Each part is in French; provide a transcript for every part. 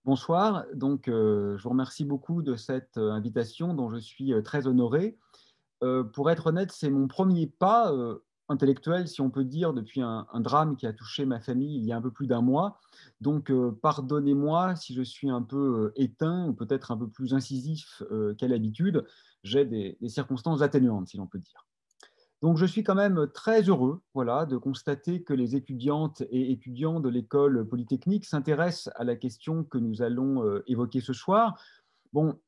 Bonsoir, je vous remercie beaucoup de cette invitation dont je suis très honoré. Pour être honnête, c'est mon premier pas intellectuel, si on peut dire, depuis un drame qui a touché ma famille il y a un peu plus d'un mois. Pardonnez-moi si je suis un peu éteint ou peut-être un peu plus incisif qu'à l'habitude. J'ai des circonstances atténuantes, si l'on peut dire. Donc, je suis quand même très heureux, voilà, de constater que les étudiantes et étudiants de l'école polytechnique s'intéressent à la question que nous allons évoquer ce soir. Bon,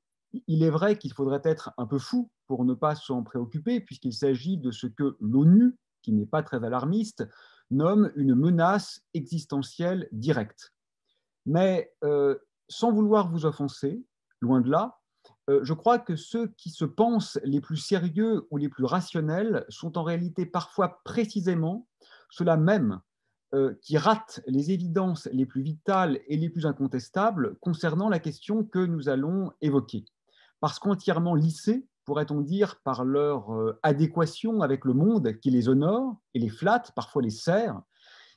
il est vrai qu'il faudrait être un peu fou pour ne pas s'en préoccuper, puisqu'il s'agit de ce que l'ONU, qui n'est pas très alarmiste, nomme une menace existentielle directe. Mais sans vouloir vous offenser, loin de là, je crois que ceux qui se pensent les plus sérieux ou les plus rationnels sont en réalité parfois précisément ceux-là même qui ratent les évidences les plus vitales et les plus incontestables concernant la question que nous allons évoquer. Parce qu'entièrement lissés, pourrait-on dire, par leur adéquation avec le monde qui les honore et les flatte, parfois les sert,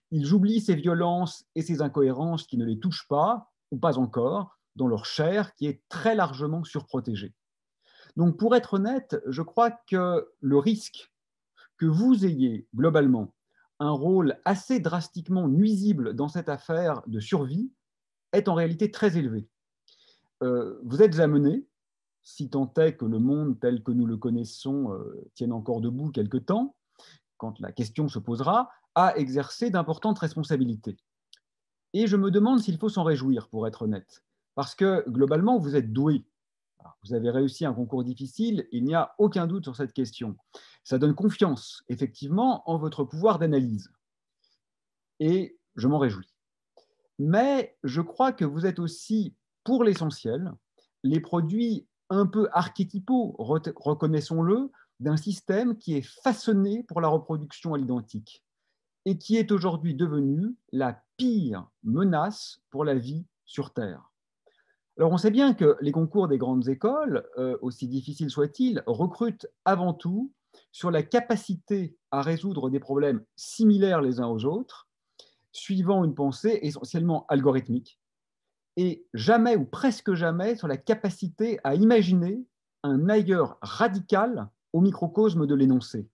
ils oublient ces violences et ces incohérences qui ne les touchent pas, ou pas encore, dans leur chair qui est très largement surprotégée. Donc pour être honnête, je crois que le risque que vous ayez globalement un rôle assez drastiquement nuisible dans cette affaire de survie est en réalité très élevé. Vous êtes amené, si tant est que le monde tel que nous le connaissons tienne encore debout quelque temps, quand la question se posera, à exercer d'importantes responsabilités. Et je me demande s'il faut s'en réjouir, pour être honnête. Parce que globalement, vous êtes doué. Alors, vous avez réussi un concours difficile, il n'y a aucun doute sur cette question. Ça donne confiance, effectivement, en votre pouvoir d'analyse. Et je m'en réjouis. Mais je crois que vous êtes aussi, pour l'essentiel, les produits un peu archétypaux, reconnaissons-le, d'un système qui est façonné pour la reproduction à l'identique et qui est aujourd'hui devenu la pire menace pour la vie sur Terre. Alors on sait bien que les concours des grandes écoles, aussi difficiles soient-ils, recrutent avant tout sur la capacité à résoudre des problèmes similaires les uns aux autres, suivant une pensée essentiellement algorithmique, et jamais ou presque jamais sur la capacité à imaginer un ailleurs radical au microcosme de l'énoncé.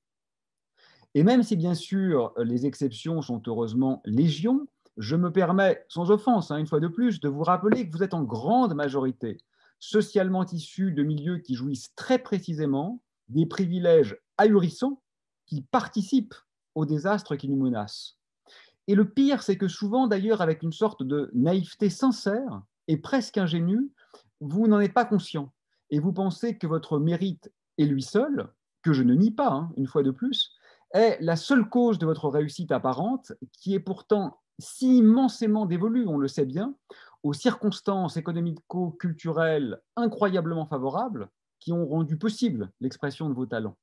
Et même si, bien sûr, les exceptions sont heureusement légion, je me permets, sans offense, une fois de plus, de vous rappeler que vous êtes en grande majorité socialement issus de milieux qui jouissent très précisément des privilèges ahurissants qui participent au désastre qui nous menace. Et le pire, c'est que souvent, d'ailleurs, avec une sorte de naïveté sincère et presque ingénue, vous n'en êtes pas conscient. Et vous pensez que votre mérite est lui seul, que je ne nie pas, une fois de plus, est la seule cause de votre réussite apparente, qui est pourtant si immensément dévolue, on le sait bien, aux circonstances économico-culturelles incroyablement favorables qui ont rendu possible l'expression de vos talents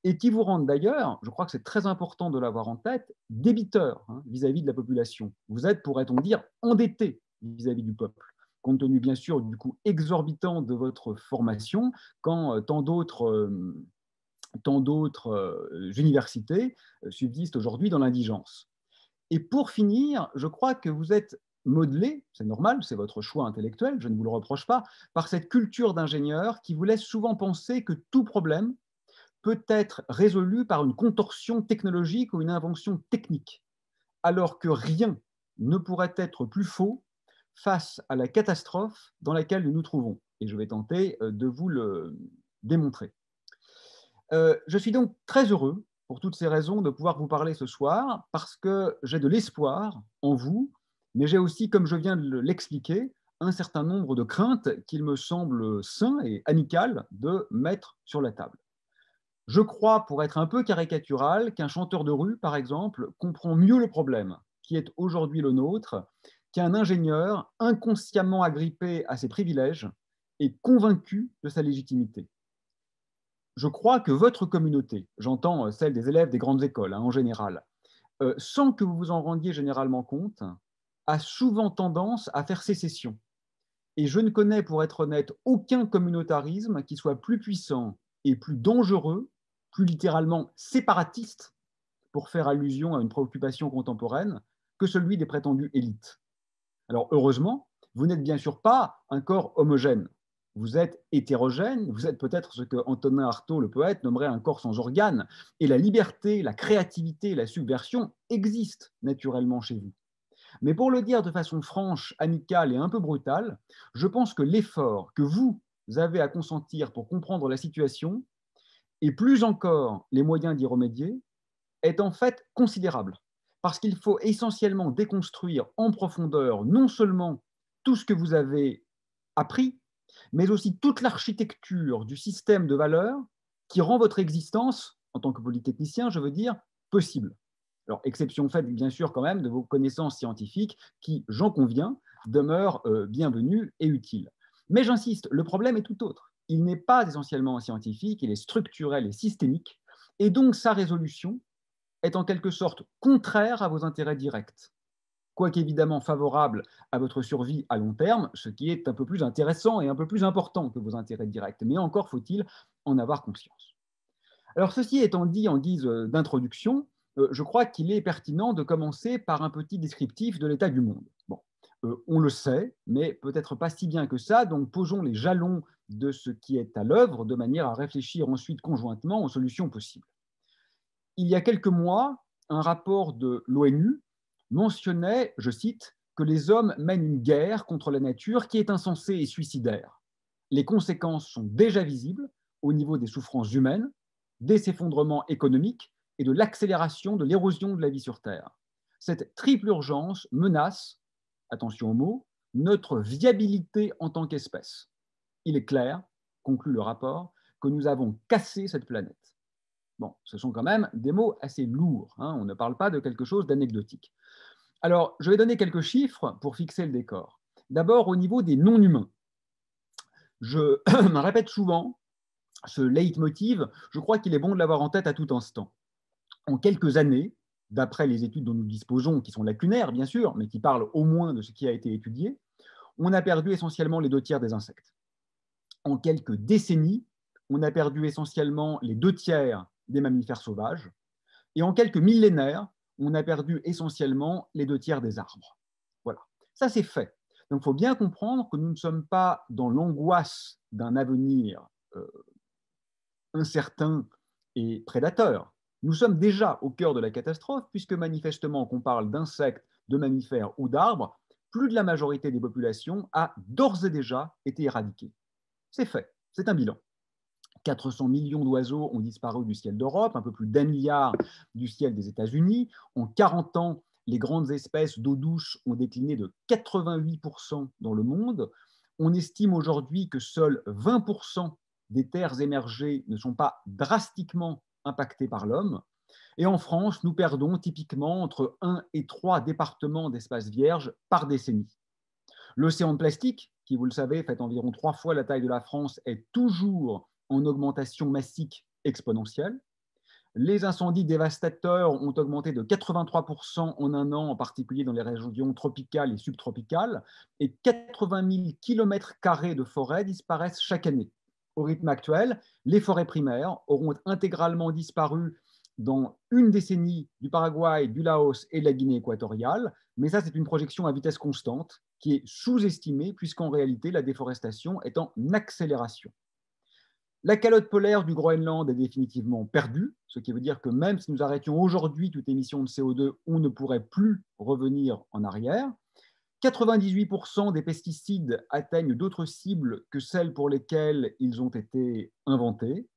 et qui vous rendent d'ailleurs, je crois que c'est très important de l'avoir en tête, débiteurs vis-à-vis de la population. Vous êtes, pourrait-on dire, endettés vis-à-vis du peuple, compte tenu bien sûr du coût exorbitant de votre formation, quand tant d'autres universités subsistent aujourd'hui dans l'indigence. Et pour finir, je crois que vous êtes modelé, c'est normal, c'est votre choix intellectuel, je ne vous le reproche pas, par cette culture d'ingénieur qui vous laisse souvent penser que tout problème peut être résolu par une contorsion technologique ou une invention technique, alors que rien ne pourrait être plus faux face à la catastrophe dans laquelle nous nous trouvons. Et je vais tenter de vous le démontrer. Je suis donc très heureux, pour toutes ces raisons, de pouvoir vous parler ce soir, parce que j'ai de l'espoir en vous, mais j'ai aussi, comme je viens de l'expliquer, un certain nombre de craintes qu'il me semble sain et amical de mettre sur la table. Je crois, pour être un peu caricatural, qu'un chanteur de rue, par exemple, comprend mieux le problème qui est aujourd'hui le nôtre qu'un ingénieur inconsciemment agrippé à ses privilèges et convaincu de sa légitimité. Je crois que votre communauté, j'entends celle des élèves des grandes écoles en général, sans que vous vous en rendiez généralement compte, a souvent tendance à faire sécession. Et je ne connais, pour être honnête, aucun communautarisme qui soit plus puissant et plus dangereux, plus littéralement séparatiste, pour faire allusion à une préoccupation contemporaine, que celui des prétendues élites. Alors heureusement, Vous n'êtes bien sûr pas un corps homogène. Vous êtes hétérogène, vous êtes peut-être ce que Antonin Artaud, le poète, nommerait un corps sans organes. Et la liberté, la créativité, la subversion existent naturellement chez vous. Mais pour le dire de façon franche, amicale et un peu brutale, je pense que l'effort que vous avez à consentir pour comprendre la situation, et plus encore les moyens d'y remédier, est en fait considérable. Parce qu'il faut essentiellement déconstruire en profondeur non seulement tout ce que vous avez appris, mais aussi toute l'architecture du système de valeurs qui rend votre existence, en tant que polytechnicien, je veux dire, possible. Alors, exception faite, bien sûr, quand même, de vos connaissances scientifiques qui, j'en conviens, demeurent bienvenues et utiles. Mais j'insiste, le problème est tout autre. Il n'est pas essentiellement scientifique, il est structurel et systémique, et donc sa résolution est en quelque sorte contraire à vos intérêts directs, quoique évidemment favorable à votre survie à long terme, ce qui est un peu plus intéressant et un peu plus important que vos intérêts directs. Mais encore faut-il en avoir conscience. Alors ceci étant dit en guise d'introduction, je crois qu'il est pertinent de commencer par un petit descriptif de l'état du monde. Bon, on le sait, mais peut-être pas si bien que ça, donc posons les jalons de ce qui est à l'œuvre de manière à réfléchir ensuite conjointement aux solutions possibles. Il y a quelques mois, un rapport de l'ONU mentionnait, je cite, que les hommes mènent une guerre contre la nature qui est insensée et suicidaire. Les conséquences sont déjà visibles au niveau des souffrances humaines, des effondrements économiques et de l'accélération de l'érosion de la vie sur Terre. Cette triple urgence menace, attention aux mots, notre viabilité en tant qu'espèce. Il est clair, conclut le rapport, que nous avons cassé cette planète. Bon, ce sont quand même des mots assez lourds, hein, on ne parle pas de quelque chose d'anecdotique. Alors, je vais donner quelques chiffres pour fixer le décor. D'abord, au niveau des non-humains. Je me répète souvent ce leitmotiv, je crois qu'il est bon de l'avoir en tête à tout instant. En quelques années, d'après les études dont nous disposons, qui sont lacunaires bien sûr, mais qui parlent au moins de ce qui a été étudié, on a perdu essentiellement les 2 tiers des insectes. En quelques décennies, on a perdu essentiellement les 2 tiers des mammifères sauvages. Et en quelques millénaires, on a perdu essentiellement les 2 tiers des arbres. Voilà, ça c'est fait. Donc il faut bien comprendre que nous ne sommes pas dans l'angoisse d'un avenir incertain et prédateur. Nous sommes déjà au cœur de la catastrophe, puisque manifestement, qu'on parle d'insectes, de mammifères ou d'arbres, plus de la majorité des populations a d'ores et déjà été éradiquée. C'est fait, c'est un bilan. 400 millions d'oiseaux ont disparu du ciel d'Europe, un peu plus d'1 milliard du ciel des États-Unis. En 40 ans, les grandes espèces d'eau douce ont décliné de 88% dans le monde. On estime aujourd'hui que seuls 20% des terres émergées ne sont pas drastiquement impactées par l'homme. Et en France, nous perdons typiquement entre 1 et 3 départements d'espaces vierges par décennie. L'océan de plastique, qui, vous le savez, fait environ 3 fois la taille de la France, est toujours en augmentation massique exponentielle. Les incendies dévastateurs ont augmenté de 83% en un an, en particulier dans les régions tropicales et subtropicales, et 80 000 km² de forêts disparaissent chaque année. Au rythme actuel, les forêts primaires auront intégralement disparu dans une décennie du Paraguay, du Laos et de la Guinée équatoriale, mais ça c'est une projection à vitesse constante qui est sous-estimée puisqu'en réalité la déforestation est en accélération. La calotte polaire du Groenland est définitivement perdue, ce qui veut dire que même si nous arrêtions aujourd'hui toute émission de CO2, on ne pourrait plus revenir en arrière. 98% des pesticides atteignent d'autres cibles que celles pour lesquelles ils ont été inventés.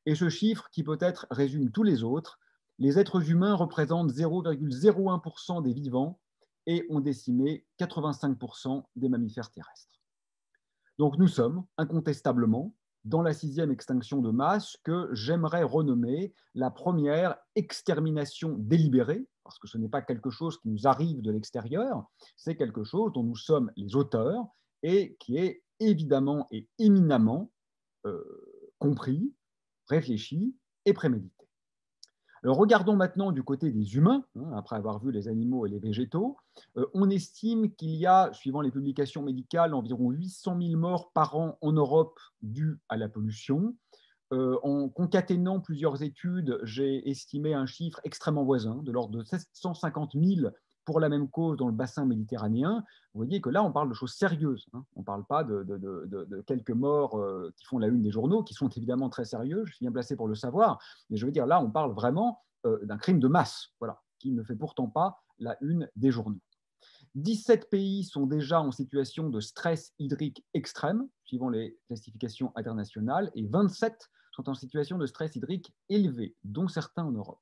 Et ce chiffre, qui peut-être résume tous les autres, les êtres humains représentent 0,01% des vivants et ont décimé 85% des mammifères terrestres. Donc nous sommes incontestablement dans la 6e extinction de masse que j'aimerais renommer la première extermination délibérée, parce que ce n'est pas quelque chose qui nous arrive de l'extérieur, c'est quelque chose dont nous sommes les auteurs et qui est évidemment et éminemment compris, réfléchi et prémédité. Alors, regardons maintenant du côté des humains, hein, après avoir vu les animaux et les végétaux. On estime qu'il y a, suivant les publications médicales, environ 800 000 morts par an en Europe dues à la pollution. En concaténant plusieurs études, j'ai estimé un chiffre extrêmement voisin, de l'ordre de 750 000 pour la même cause dans le bassin méditerranéen, vous voyez que là, on parle de choses sérieuses, hein. On ne parle pas de quelques morts qui font la une des journaux, qui sont évidemment très sérieux, je suis bien placé pour le savoir, mais je veux dire, là, on parle vraiment d'un crime de masse, voilà, qui ne fait pourtant pas la une des journaux. 17 pays sont déjà en situation de stress hydrique extrême, suivant les classifications internationales, et 27 sont en situation de stress hydrique élevé, dont certains en Europe.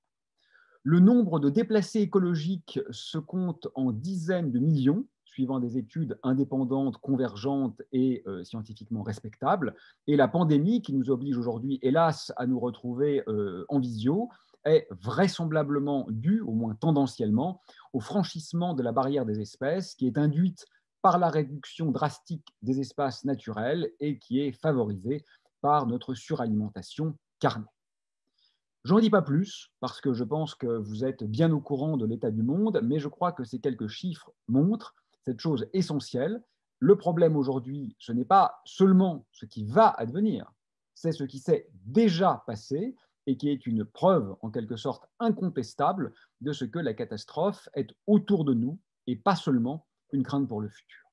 Le nombre de déplacés écologiques se compte en dizaines de millions, suivant des études indépendantes, convergentes et scientifiquement respectables. Et la pandémie, qui nous oblige aujourd'hui, hélas, à nous retrouver en visio, est vraisemblablement due, au moins tendanciellement, au franchissement de la barrière des espèces, qui est induite par la réduction drastique des espaces naturels et qui est favorisée par notre suralimentation carnée. Je n'en dis pas plus, parce que je pense que vous êtes bien au courant de l'état du monde, mais je crois que ces quelques chiffres montrent cette chose essentielle. Le problème aujourd'hui, ce n'est pas seulement ce qui va advenir, c'est ce qui s'est déjà passé et qui est une preuve, en quelque sorte incontestable, de ce que la catastrophe est autour de nous et pas seulement une crainte pour le futur.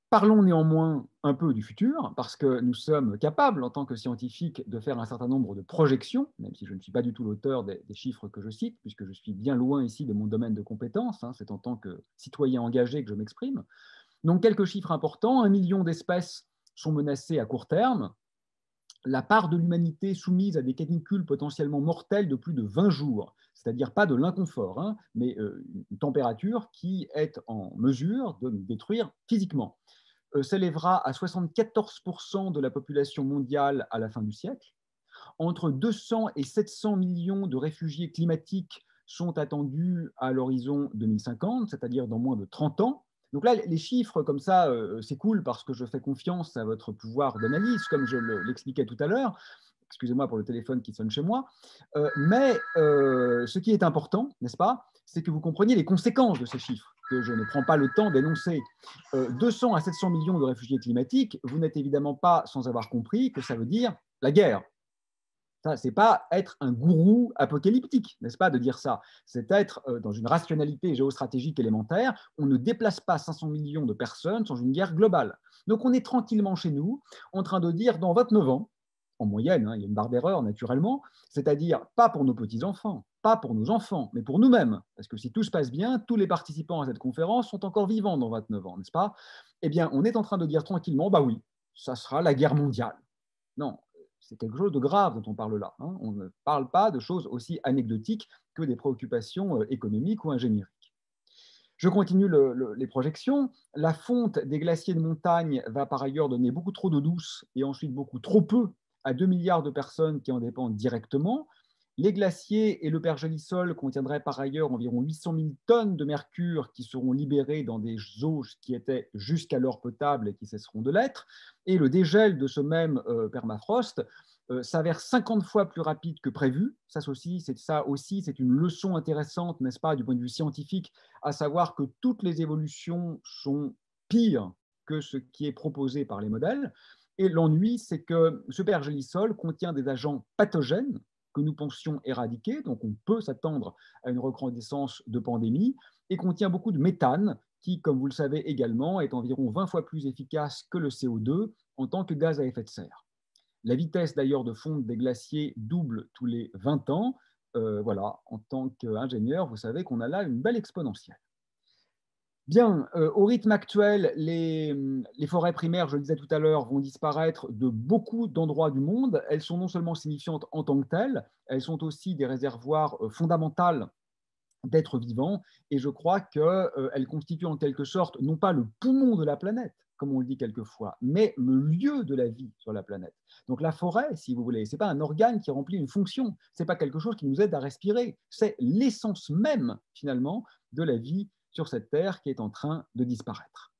Parlons néanmoins un peu du futur, parce que nous sommes capables, en tant que scientifiques, de faire un certain nombre de projections, même si je ne suis pas du tout l'auteur des chiffres que je cite, puisque je suis bien loin ici de mon domaine de compétences, hein, c'est en tant que citoyen engagé que je m'exprime. Donc quelques chiffres importants, 1 million d'espèces sont menacées à court terme, la part de l'humanité soumise à des canicules potentiellement mortelles de plus de 20 jours, c'est-à-dire pas de l'inconfort, hein, mais une température qui est en mesure de nous détruire physiquement, s'élèvera à 74% de la population mondiale à la fin du siècle. Entre 200 et 700 millions de réfugiés climatiques sont attendus à l'horizon 2050, c'est-à-dire dans moins de 30 ans. Donc là, les chiffres comme ça, c'est cool parce que je fais confiance à votre pouvoir d'analyse, comme je l'expliquais tout à l'heure. Excusez-moi pour le téléphone qui sonne chez moi. Mais ce qui est important, n'est-ce pas, c'est que vous compreniez les conséquences de ces chiffres, que je ne prends pas le temps d'énoncer. 200 à 700 millions de réfugiés climatiques, vous n'êtes évidemment pas sans avoir compris que ça veut dire la guerre. Ça, c'est pas être un gourou apocalyptique, n'est-ce pas, de dire ça. C'est être dans une rationalité géostratégique élémentaire. On ne déplace pas 500 millions de personnes sans une guerre globale. Donc on est tranquillement chez nous, en train de dire dans 29 ans, en moyenne, hein, il y a une barre d'erreur naturellement, c'est-à-dire pas pour nos petits-enfants, pas pour nos enfants, mais pour nous-mêmes. Parce que si tout se passe bien, tous les participants à cette conférence sont encore vivants dans 29 ans, n'est-ce pas? Eh bien, on est en train de dire tranquillement, bah oui, ça sera la guerre mondiale. Non, c'est quelque chose de grave dont on parle là, hein. On ne parle pas de choses aussi anecdotiques que des préoccupations économiques ou ingénieriques. Je continue les projections. La fonte des glaciers de montagne va par ailleurs donner beaucoup trop d'eau douce et ensuite beaucoup trop peu à 2 milliards de personnes qui en dépendent directement. Les glaciers et le pergélisol contiendraient par ailleurs environ 800 000 tonnes de mercure qui seront libérées dans des eaux qui étaient jusqu'alors potables et qui cesseront de l'être. Et le dégel de ce même permafrost s'avère 50 fois plus rapide que prévu. Ça aussi, c'est une leçon intéressante, n'est-ce pas, du point de vue scientifique, à savoir que toutes les évolutions sont pires que ce qui est proposé par les modèles. Et l'ennui, c'est que ce pergélisol contient des agents pathogènes que nous pensions éradiquer, donc on peut s'attendre à une recrudescence de pandémie, et contient beaucoup de méthane, qui, comme vous le savez également, est environ 20 fois plus efficace que le CO2 en tant que gaz à effet de serre. La vitesse d'ailleurs de fonte des glaciers double tous les 20 ans. Voilà, en tant qu'ingénieur, vous savez qu'on a là une belle exponentielle. Bien, au rythme actuel, les forêts primaires, je le disais tout à l'heure, vont disparaître de beaucoup d'endroits du monde. Elles sont non seulement signifiantes en tant que telles, elles sont aussi des réservoirs fondamentaux d'êtres vivants, et je crois qu'elles constituent en quelque sorte non pas le poumon de la planète, comme on le dit quelquefois, mais le lieu de la vie sur la planète. Donc la forêt, si vous voulez, ce n'est pas un organe qui remplit une fonction, ce n'est pas quelque chose qui nous aide à respirer, c'est l'essence même, finalement, de la vie sur cette Terre qui est en train de disparaître.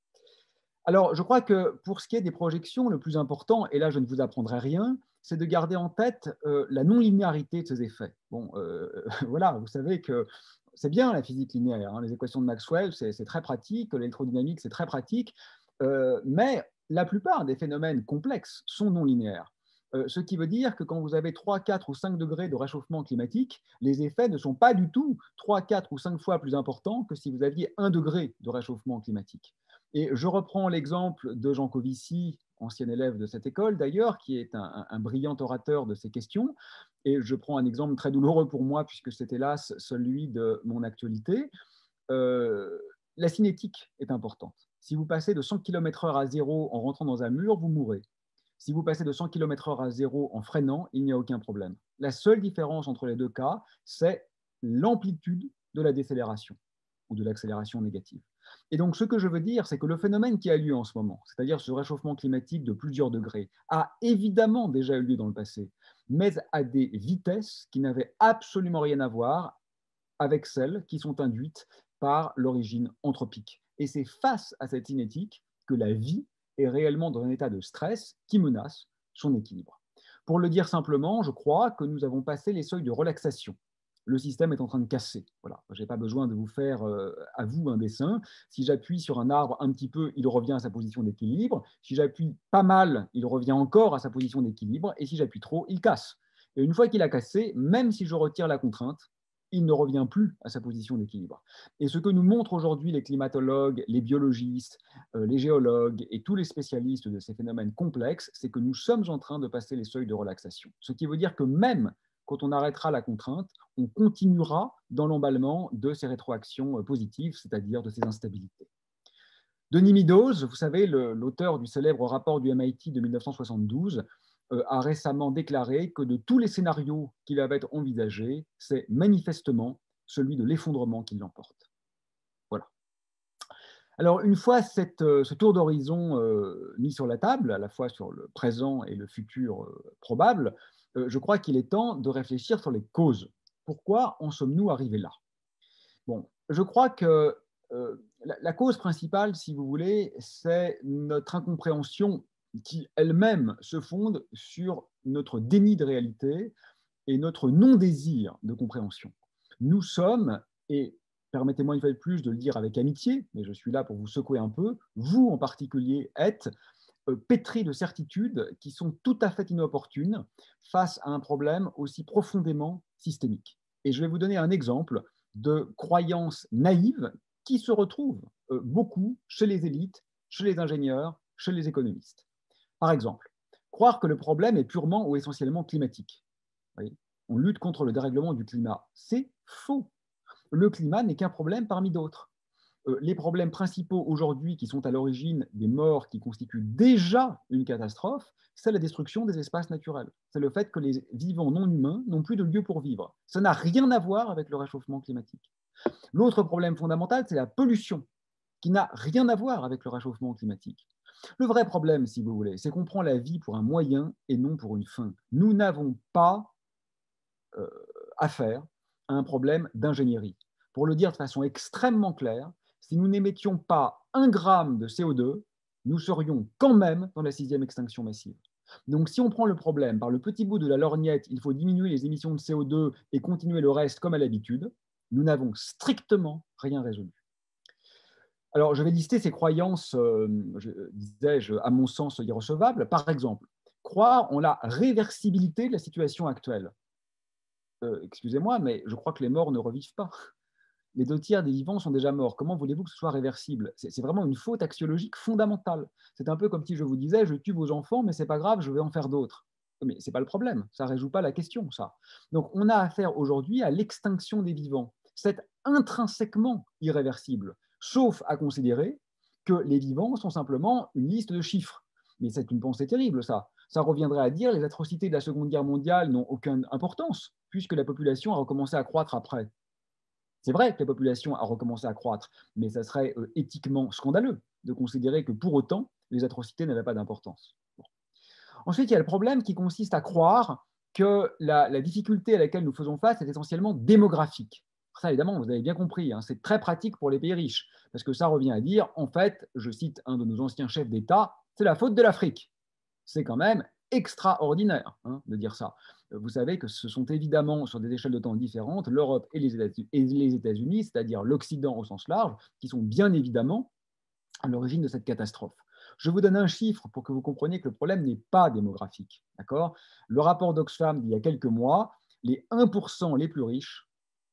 Alors, je crois que pour ce qui est des projections, le plus important, et là je ne vous apprendrai rien, c'est de garder en tête la non-linéarité de ces effets. Bon, voilà, vous savez que c'est bien la physique linéaire, hein, les équations de Maxwell, c'est très pratique, l'électrodynamique, c'est très pratique, mais la plupart des phénomènes complexes sont non linéaires. Ce qui veut dire que quand vous avez 3, 4 ou 5 degrés de réchauffement climatique, les effets ne sont pas du tout 3, 4 ou 5 fois plus importants que si vous aviez 1 degré de réchauffement climatique. Et je reprends l'exemple de Jean Covici, ancien élève de cette école d'ailleurs, qui est un brillant orateur de ces questions. Et je prends un exemple très douloureux pour moi, puisque c'est hélas celui de mon actualité. Euh, la cinétique est importante. Si vous passez de 100 km/h à zéro en rentrant dans un mur, vous mourrez. Si vous passez de 100 km/h à zéro en freinant, il n'y a aucun problème. La seule différence entre les deux cas, c'est l'amplitude de la décélération ou de l'accélération négative. Et donc, ce que je veux dire, c'est que le phénomène qui a lieu en ce moment, c'est-à-dire ce réchauffement climatique de plusieurs degrés, a évidemment déjà eu lieu dans le passé, mais à des vitesses qui n'avaient absolument rien à voir avec celles qui sont induites par l'origine anthropique. Et c'est face à cette cinétique que la vie est réellement dans un état de stress qui menace son équilibre. Pour le dire simplement, je crois que nous avons passé les seuils de relaxation. Le système est en train de casser. Voilà. Je n'ai pas besoin de vous faire à vous un dessin. Si j'appuie sur un arbre un petit peu, il revient à sa position d'équilibre. Si j'appuie pas mal, il revient encore à sa position d'équilibre. Et si j'appuie trop, il casse. Et une fois qu'il a cassé, même si je retire la contrainte, il ne revient plus à sa position d'équilibre. Et ce que nous montrent aujourd'hui les climatologues, les biologistes, les géologues et tous les spécialistes de ces phénomènes complexes, c'est que nous sommes en train de passer les seuils de relaxation. Ce qui veut dire que même quand on arrêtera la contrainte, on continuera dans l'emballement de ces rétroactions positives, c'est-à-dire de ces instabilités. Denis Meadows, vous savez, l'auteur du célèbre rapport du MIT de 1972, a récemment déclaré que de tous les scénarios qu'il avait envisagés, c'est manifestement celui de l'effondrement qui l'emporte. Voilà. Alors, une fois ce tour d'horizon mis sur la table, à la fois sur le présent et le futur probable, je crois qu'il est temps de réfléchir sur les causes. Pourquoi en sommes-nous arrivés là? Bon, je crois que la cause principale, si vous voulez, c'est notre incompréhension qui elle-même se fonde sur notre déni de réalité et notre non-désir de compréhension. Nous sommes, et permettez-moi une fois de plus de le dire avec amitié, mais je suis là pour vous secouer un peu, vous en particulier êtes pétris de certitudes qui sont tout à fait inopportunes face à un problème aussi profondément systémique. Et je vais vous donner un exemple de croyances naïves qui se retrouvent beaucoup chez les élites, chez les ingénieurs, chez les économistes. Par exemple, croire que le problème est purement ou essentiellement climatique. Oui, on lutte contre le dérèglement du climat. C'est faux. Le climat n'est qu'un problème parmi d'autres. Les problèmes principaux aujourd'hui qui sont à l'origine des morts qui constituent déjà une catastrophe, c'est la destruction des espaces naturels. C'est le fait que les vivants non humains n'ont plus de lieu pour vivre. Ça n'a rien à voir avec le réchauffement climatique. L'autre problème fondamental, c'est la pollution, qui n'a rien à voir avec le réchauffement climatique. Le vrai problème, si vous voulez, c'est qu'on prend la vie pour un moyen et non pour une fin. Nous n'avons pas euh, affaire à un problème d'ingénierie. Pour le dire de façon extrêmement claire, si nous n'émettions pas 1 gramme de CO2, nous serions quand même dans la 6e extinction massive. Donc si on prend le problème par le petit bout de la lorgnette, il faut diminuer les émissions de CO2 et continuer le reste comme à l'habitude, nous n'avons strictement rien résolu. Alors je vais lister ces croyances, disais-je, à mon sens irrecevables. Par exemple, croire en la réversibilité de la situation actuelle. Excusez-moi, mais je crois que les morts ne revivent pas. Les 2 tiers des vivants sont déjà morts. Comment voulez-vous que ce soit réversible? C'est vraiment une faute axiologique fondamentale. C'est un peu comme si je vous disais, je tue vos enfants, mais c'est pas grave, je vais en faire d'autres. Mais c'est pas le problème, ça ne résout pas la question, ça. Donc on a affaire aujourd'hui à l'extinction des vivants. C'est intrinsèquement irréversible, sauf à considérer que les vivants sont simplement une liste de chiffres. Mais c'est une pensée terrible, ça. Ça reviendrait à dire les atrocités de la Seconde Guerre mondiale n'ont aucune importance, puisque la population a recommencé à croître après. C'est vrai que la population a recommencé à croître, mais ça serait éthiquement scandaleux de considérer que pour autant, les atrocités n'avaient pas d'importance. Bon. Ensuite, il y a le problème qui consiste à croire que la difficulté à laquelle nous faisons face est essentiellement démographique. Ça, évidemment, vous avez bien compris, hein, c'est très pratique pour les pays riches, parce que ça revient à dire, en fait, je cite un de nos anciens chefs d'État, c'est la faute de l'Afrique. C'est quand même extraordinaire de dire ça. Vous savez que ce sont évidemment, sur des échelles de temps différentes, l'Europe et les États-Unis, c'est-à-dire l'Occident au sens large, qui sont bien évidemment à l'origine de cette catastrophe. Je vous donne un chiffre pour que vous compreniez que le problème n'est pas démographique. D'accord. Le rapport d'Oxfam d'il y a quelques mois, les 1% les plus riches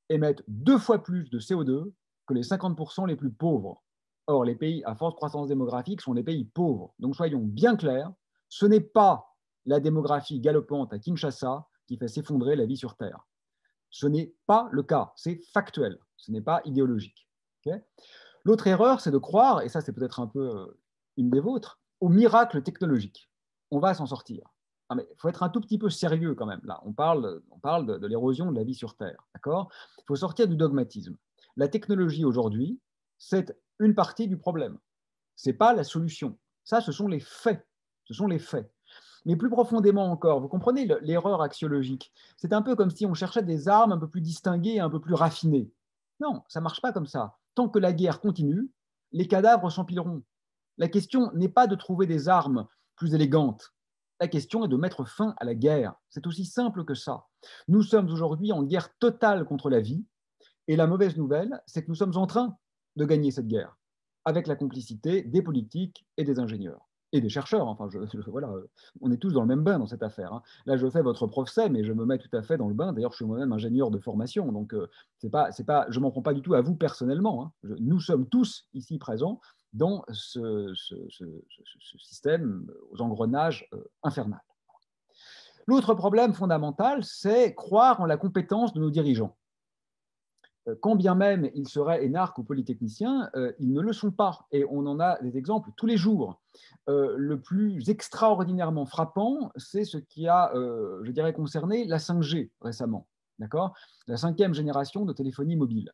émettent 2 fois plus de CO2 que les 50% les plus pauvres. Or, les pays à forte croissance démographique sont des pays pauvres. Donc, soyons bien clairs, ce n'est pas la démographie galopante à Kinshasa qui fait s'effondrer la vie sur Terre. Ce n'est pas le cas, c'est factuel, ce n'est pas idéologique. Okay. L'autre erreur, c'est de croire, et ça c'est peut-être un peu une des vôtres, au miracle technologique. On va s'en sortir. Il faut être un tout petit peu sérieux quand même. Là, on parle de l'érosion de la vie sur Terre. D'accord. Il faut sortir du dogmatisme. La technologie aujourd'hui, c'est une partie du problème. Ce n'est pas la solution. Ça, ce sont les faits. Ce sont les faits. Mais plus profondément encore, vous comprenez l'erreur axiologique. C'est un peu comme si on cherchait des armes un peu plus distinguées et un peu plus raffinées. Non, ça ne marche pas comme ça. Tant que la guerre continue, les cadavres s'empileront. La question n'est pas de trouver des armes plus élégantes. La question est de mettre fin à la guerre. C'est aussi simple que ça. Nous sommes aujourd'hui en guerre totale contre la vie. Et la mauvaise nouvelle, c'est que nous sommes en train de gagner cette guerre, avec la complicité des politiques et des ingénieurs. Et des chercheurs, enfin, voilà, on est tous dans le même bain dans cette affaire. Hein. Là, je fais votre procès, mais je me mets tout à fait dans le bain. D'ailleurs, je suis moi-même ingénieur de formation, donc je ne m'en prends pas du tout à vous personnellement. Hein. Nous sommes tous ici présents dans ce système aux engrenages infernal. L'autre problème fondamental, c'est croire en la compétence de nos dirigeants. Quand bien même ils seraient énarques ou polytechniciens, ils ne le sont pas. Et on en a des exemples tous les jours. Le plus extraordinairement frappant, c'est ce qui a, je dirais, concerné la 5G récemment. D'accord. La 5e génération de téléphonie mobile.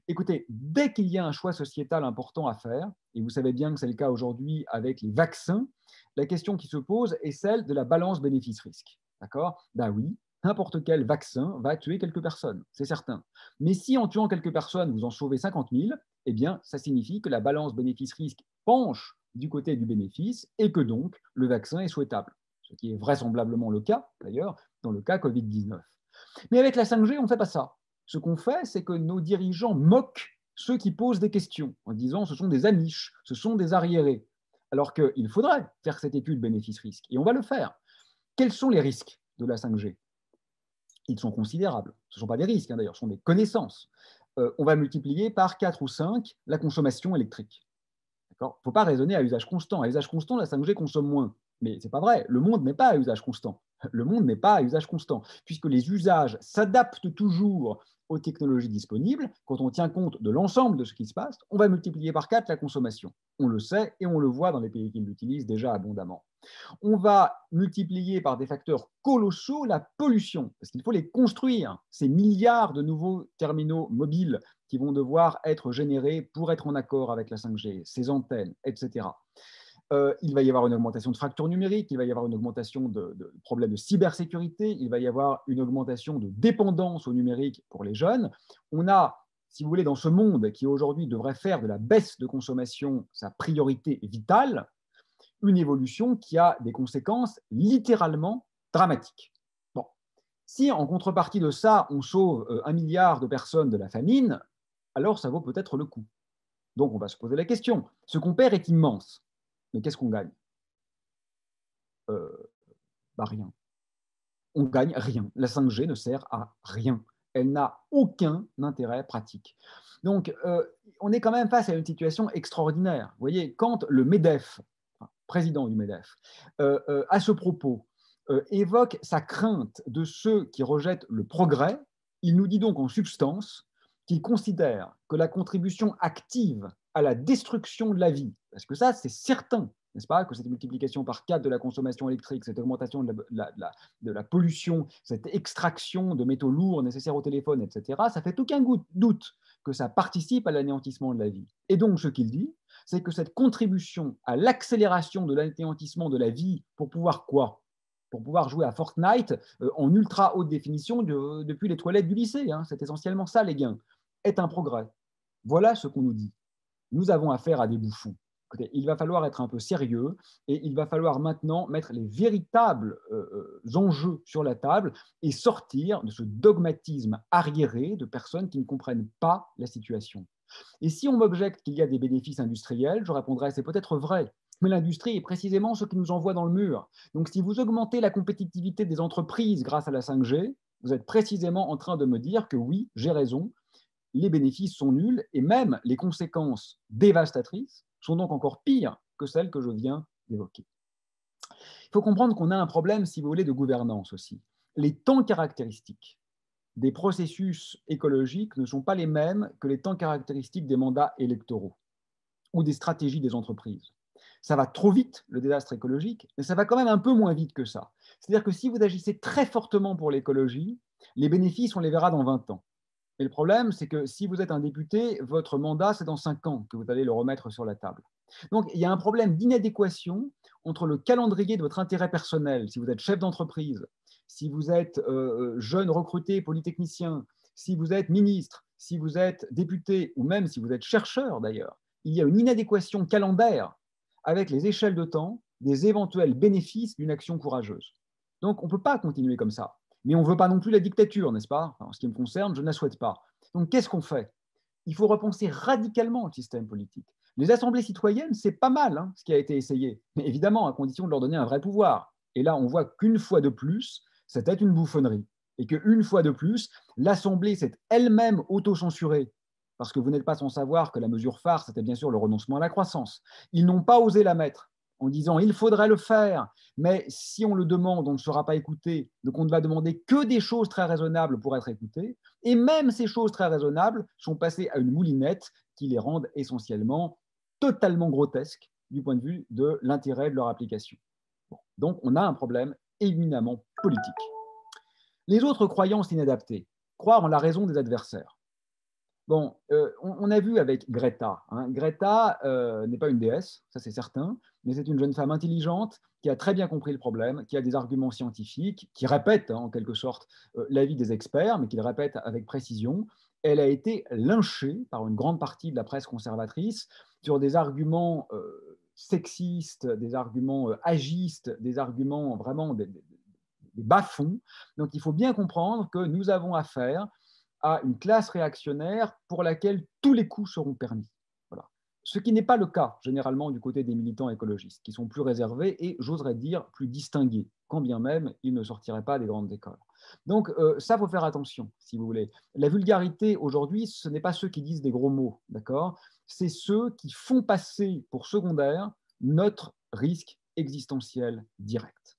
Écoutez, dès qu'il y a un choix sociétal important à faire, et vous savez bien que c'est le cas aujourd'hui avec les vaccins, la question qui se pose est celle de la balance bénéfice-risque. D'accord. Ben oui, n'importe quel vaccin va tuer quelques personnes, c'est certain. Mais si en tuant quelques personnes, vous en sauvez 50 000, eh bien, ça signifie que la balance bénéfice-risque penche du côté du bénéfice et que donc le vaccin est souhaitable. Ce qui est vraisemblablement le cas, d'ailleurs, dans le cas Covid-19. Mais avec la 5G, on ne fait pas ça. Ce qu'on fait, c'est que nos dirigeants moquent ceux qui posent des questions en disant ce sont des amiches, ce sont des arriérés. Alors qu'il faudrait faire cette étude bénéfice-risque. Et on va le faire. Quels sont les risques de la 5G? Ils sont considérables. Ce ne sont pas des risques, hein, d'ailleurs, ce sont des connaissances. On va multiplier par 4 ou 5 la consommation électrique. Il ne faut pas raisonner à usage constant. À usage constant, la 5G consomme moins. Mais ce n'est pas vrai. Le monde n'est pas à usage constant. Le monde n'est pas à usage constant, puisque les usages s'adaptent toujours aux technologies disponibles. Quand on tient compte de l'ensemble de ce qui se passe, on va multiplier par 4 la consommation. On le sait et on le voit dans les pays qui l'utilisent déjà abondamment. On va multiplier par des facteurs colossaux la pollution, parce qu'il faut les construire, ces milliards de nouveaux terminaux mobiles qui vont devoir être générés pour être en accord avec la 5G, ces antennes, etc. Il va y avoir une augmentation de fractures numériques, il va y avoir une augmentation de problèmes de cybersécurité, il va y avoir une augmentation de dépendance au numérique pour les jeunes. On a, si vous voulez, dans ce monde qui aujourd'hui devrait faire de la baisse de consommation sa priorité vitale, une évolution qui a des conséquences littéralement dramatiques. Bon. Si en contrepartie de ça, on sauve 1 milliard de personnes de la famine, alors ça vaut peut-être le coup. Donc on va se poser la question. Ce qu'on perd est immense. Mais qu'est-ce qu'on gagne? Rien. On gagne rien. La 5G ne sert à rien. Elle n'a aucun intérêt pratique. Donc, on est quand même face à une situation extraordinaire. Vous voyez, quand le MEDEF, président du MEDEF, à ce propos, évoque sa crainte de ceux qui rejettent le progrès, il nous dit donc en substance qu'il considère que la contribution active à la destruction de la vie, parce que ça, c'est certain, n'est-ce pas, que cette multiplication par 4 de la consommation électrique, cette augmentation de la pollution, cette extraction de métaux lourds nécessaires au téléphone, etc., ça fait aucun doute que ça participe à l'anéantissement de la vie. Et donc, ce qu'il dit, c'est que cette contribution à l'accélération de l'anéantissement de la vie pour pouvoir quoi? Pour pouvoir jouer à Fortnite en ultra haute définition depuis les toilettes du lycée, hein, c'est essentiellement ça les gains, est un progrès. Voilà ce qu'on nous dit. Nous avons affaire à des bouffons. Écoutez, il va falloir être un peu sérieux et il va falloir maintenant mettre les véritables enjeux sur la table et sortir de ce dogmatisme arriéré de personnes qui ne comprennent pas la situation. Et si on m'objecte qu'il y a des bénéfices industriels, je répondrai, c'est peut-être vrai, mais l'industrie est précisément ce qui nous envoie dans le mur. Donc si vous augmentez la compétitivité des entreprises grâce à la 5G, vous êtes précisément en train de me dire que oui, j'ai raison, les bénéfices sont nuls et même les conséquences dévastatrices sont donc encore pires que celles que je viens d'évoquer. Il faut comprendre qu'on a un problème, si vous voulez, de gouvernance aussi. Les temps caractéristiques des processus écologiques ne sont pas les mêmes que les temps caractéristiques des mandats électoraux ou des stratégies des entreprises. Ça va trop vite, le désastre écologique, mais ça va quand même un peu moins vite que ça. C'est-à-dire que si vous agissez très fortement pour l'écologie, les bénéfices, on les verra dans 20 ans. Et le problème, c'est que si vous êtes un député, votre mandat, c'est dans 5 ans que vous allez le remettre sur la table. Donc, il y a un problème d'inadéquation entre le calendrier de votre intérêt personnel, si vous êtes chef d'entreprise, si vous êtes jeune recruté, polytechnicien, si vous êtes ministre, si vous êtes député, ou même si vous êtes chercheur d'ailleurs. Il y a une inadéquation calendaire avec les échelles de temps des éventuels bénéfices d'une action courageuse. Donc, on ne peut pas continuer comme ça. Mais on ne veut pas non plus la dictature, n'est-ce pas? En ce qui me concerne, je ne la souhaite pas. Donc, qu'est-ce qu'on fait? Il faut repenser radicalement le système politique. Les assemblées citoyennes, c'est pas mal hein, ce qui a été essayé, mais évidemment à condition de leur donner un vrai pouvoir. Et là, on voit qu'une fois de plus, c'était une bouffonnerie. Et qu'une fois de plus, l'Assemblée s'est elle-même auto-censurée. Parce que vous n'êtes pas sans savoir que la mesure phare, c'était bien sûr le renoncement à la croissance. Ils n'ont pas osé la mettre en disant il faudrait le faire, mais si on le demande, on ne sera pas écouté, donc on ne va demander que des choses très raisonnables pour être écouté, et même ces choses très raisonnables sont passées à une moulinette qui les rendent essentiellement totalement grotesques du point de vue de l'intérêt de leur application. Bon. Donc on a un problème éminemment politique. Les autres croyances inadaptées, croire en la raison des adversaires. Bon, on a vu avec Greta. Hein. Greta n'est pas une déesse, ça c'est certain, mais c'est une jeune femme intelligente qui a très bien compris le problème, qui a des arguments scientifiques, qui répète hein, en quelque sorte l'avis des experts, mais qui le répète avec précision. Elle a été lynchée par une grande partie de la presse conservatrice sur des arguments sexistes, des arguments agistes, des arguments vraiment des bas-fonds. Donc il faut bien comprendre que nous avons affaire à une classe réactionnaire pour laquelle tous les coups seront permis. Voilà. Ce qui n'est pas le cas généralement du côté des militants écologistes, qui sont plus réservés et, j'oserais dire, plus distingués, quand bien même ils ne sortiraient pas des grandes écoles. Donc ça, il faut faire attention, si vous voulez. La vulgarité, aujourd'hui, ce n'est pas ceux qui disent des gros mots, d'accord? C'est ceux qui font passer pour secondaire notre risque existentiel direct.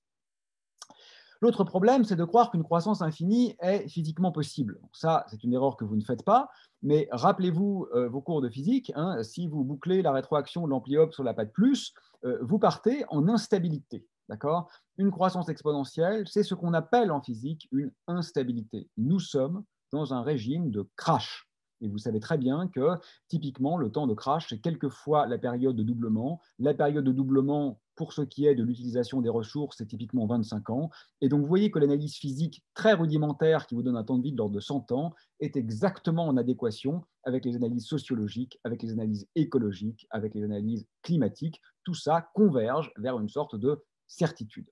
L'autre problème, c'est de croire qu'une croissance infinie est physiquement possible. Donc ça, c'est une erreur que vous ne faites pas, mais rappelez-vous vos cours de physique, hein, si vous bouclez la rétroaction de l'ampli-Hooke sur la patte plus, vous partez en instabilité. D'accord? Une croissance exponentielle, c'est ce qu'on appelle en physique une instabilité. Nous sommes dans un régime de crash. Et vous savez très bien que typiquement, le temps de crash, c'est quelquefois la période de doublement. La période de doublement, pour ce qui est de l'utilisation des ressources, c'est typiquement 25 ans. Et donc, vous voyez que l'analyse physique très rudimentaire qui vous donne un temps de vie de l'ordre de 100 ans est exactement en adéquation avec les analyses sociologiques, avec les analyses écologiques, avec les analyses climatiques. Tout ça converge vers une sorte de certitude.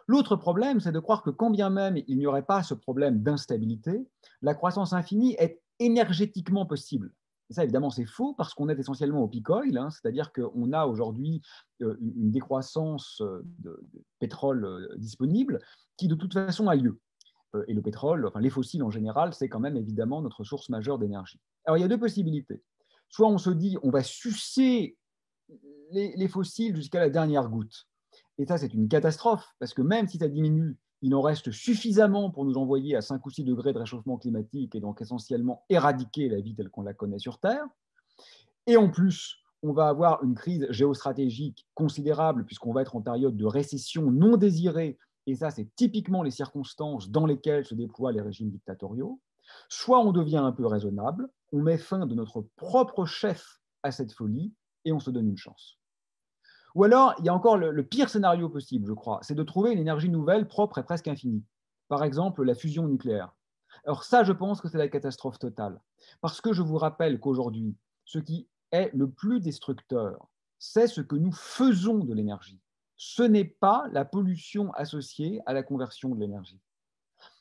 L'autre problème, c'est de croire que quand bien même il n'y aurait pas ce problème d'instabilité, la croissance infinie est énergétiquement possible. Et ça, évidemment, c'est faux parce qu'on est essentiellement au peak oil, hein, c'est-à-dire qu'on a aujourd'hui une décroissance de pétrole disponible qui, de toute façon, a lieu. Et le pétrole, enfin les fossiles en général, c'est quand même évidemment notre source majeure d'énergie. Alors, il y a deux possibilités. Soit on se dit, on va sucer les fossiles jusqu'à la dernière goutte. Et ça, c'est une catastrophe, parce que même si ça diminue, il en reste suffisamment pour nous envoyer à 5 ou 6 degrés de réchauffement climatique et donc essentiellement éradiquer la vie telle qu'on la connaît sur Terre. Et en plus, on va avoir une crise géostratégique considérable, puisqu'on va être en période de récession non désirée, et ça, c'est typiquement les circonstances dans lesquelles se déploient les régimes dictatoriaux. Soit on devient un peu raisonnable, on met fin de notre propre chef à cette folie, et on se donne une chance. Ou alors, il y a encore le pire scénario possible, je crois, c'est de trouver une énergie nouvelle, propre et presque infinie. Par exemple, la fusion nucléaire. Alors ça, je pense que c'est la catastrophe totale. Parce que je vous rappelle qu'aujourd'hui, ce qui est le plus destructeur, c'est ce que nous faisons de l'énergie. Ce n'est pas la pollution associée à la conversion de l'énergie.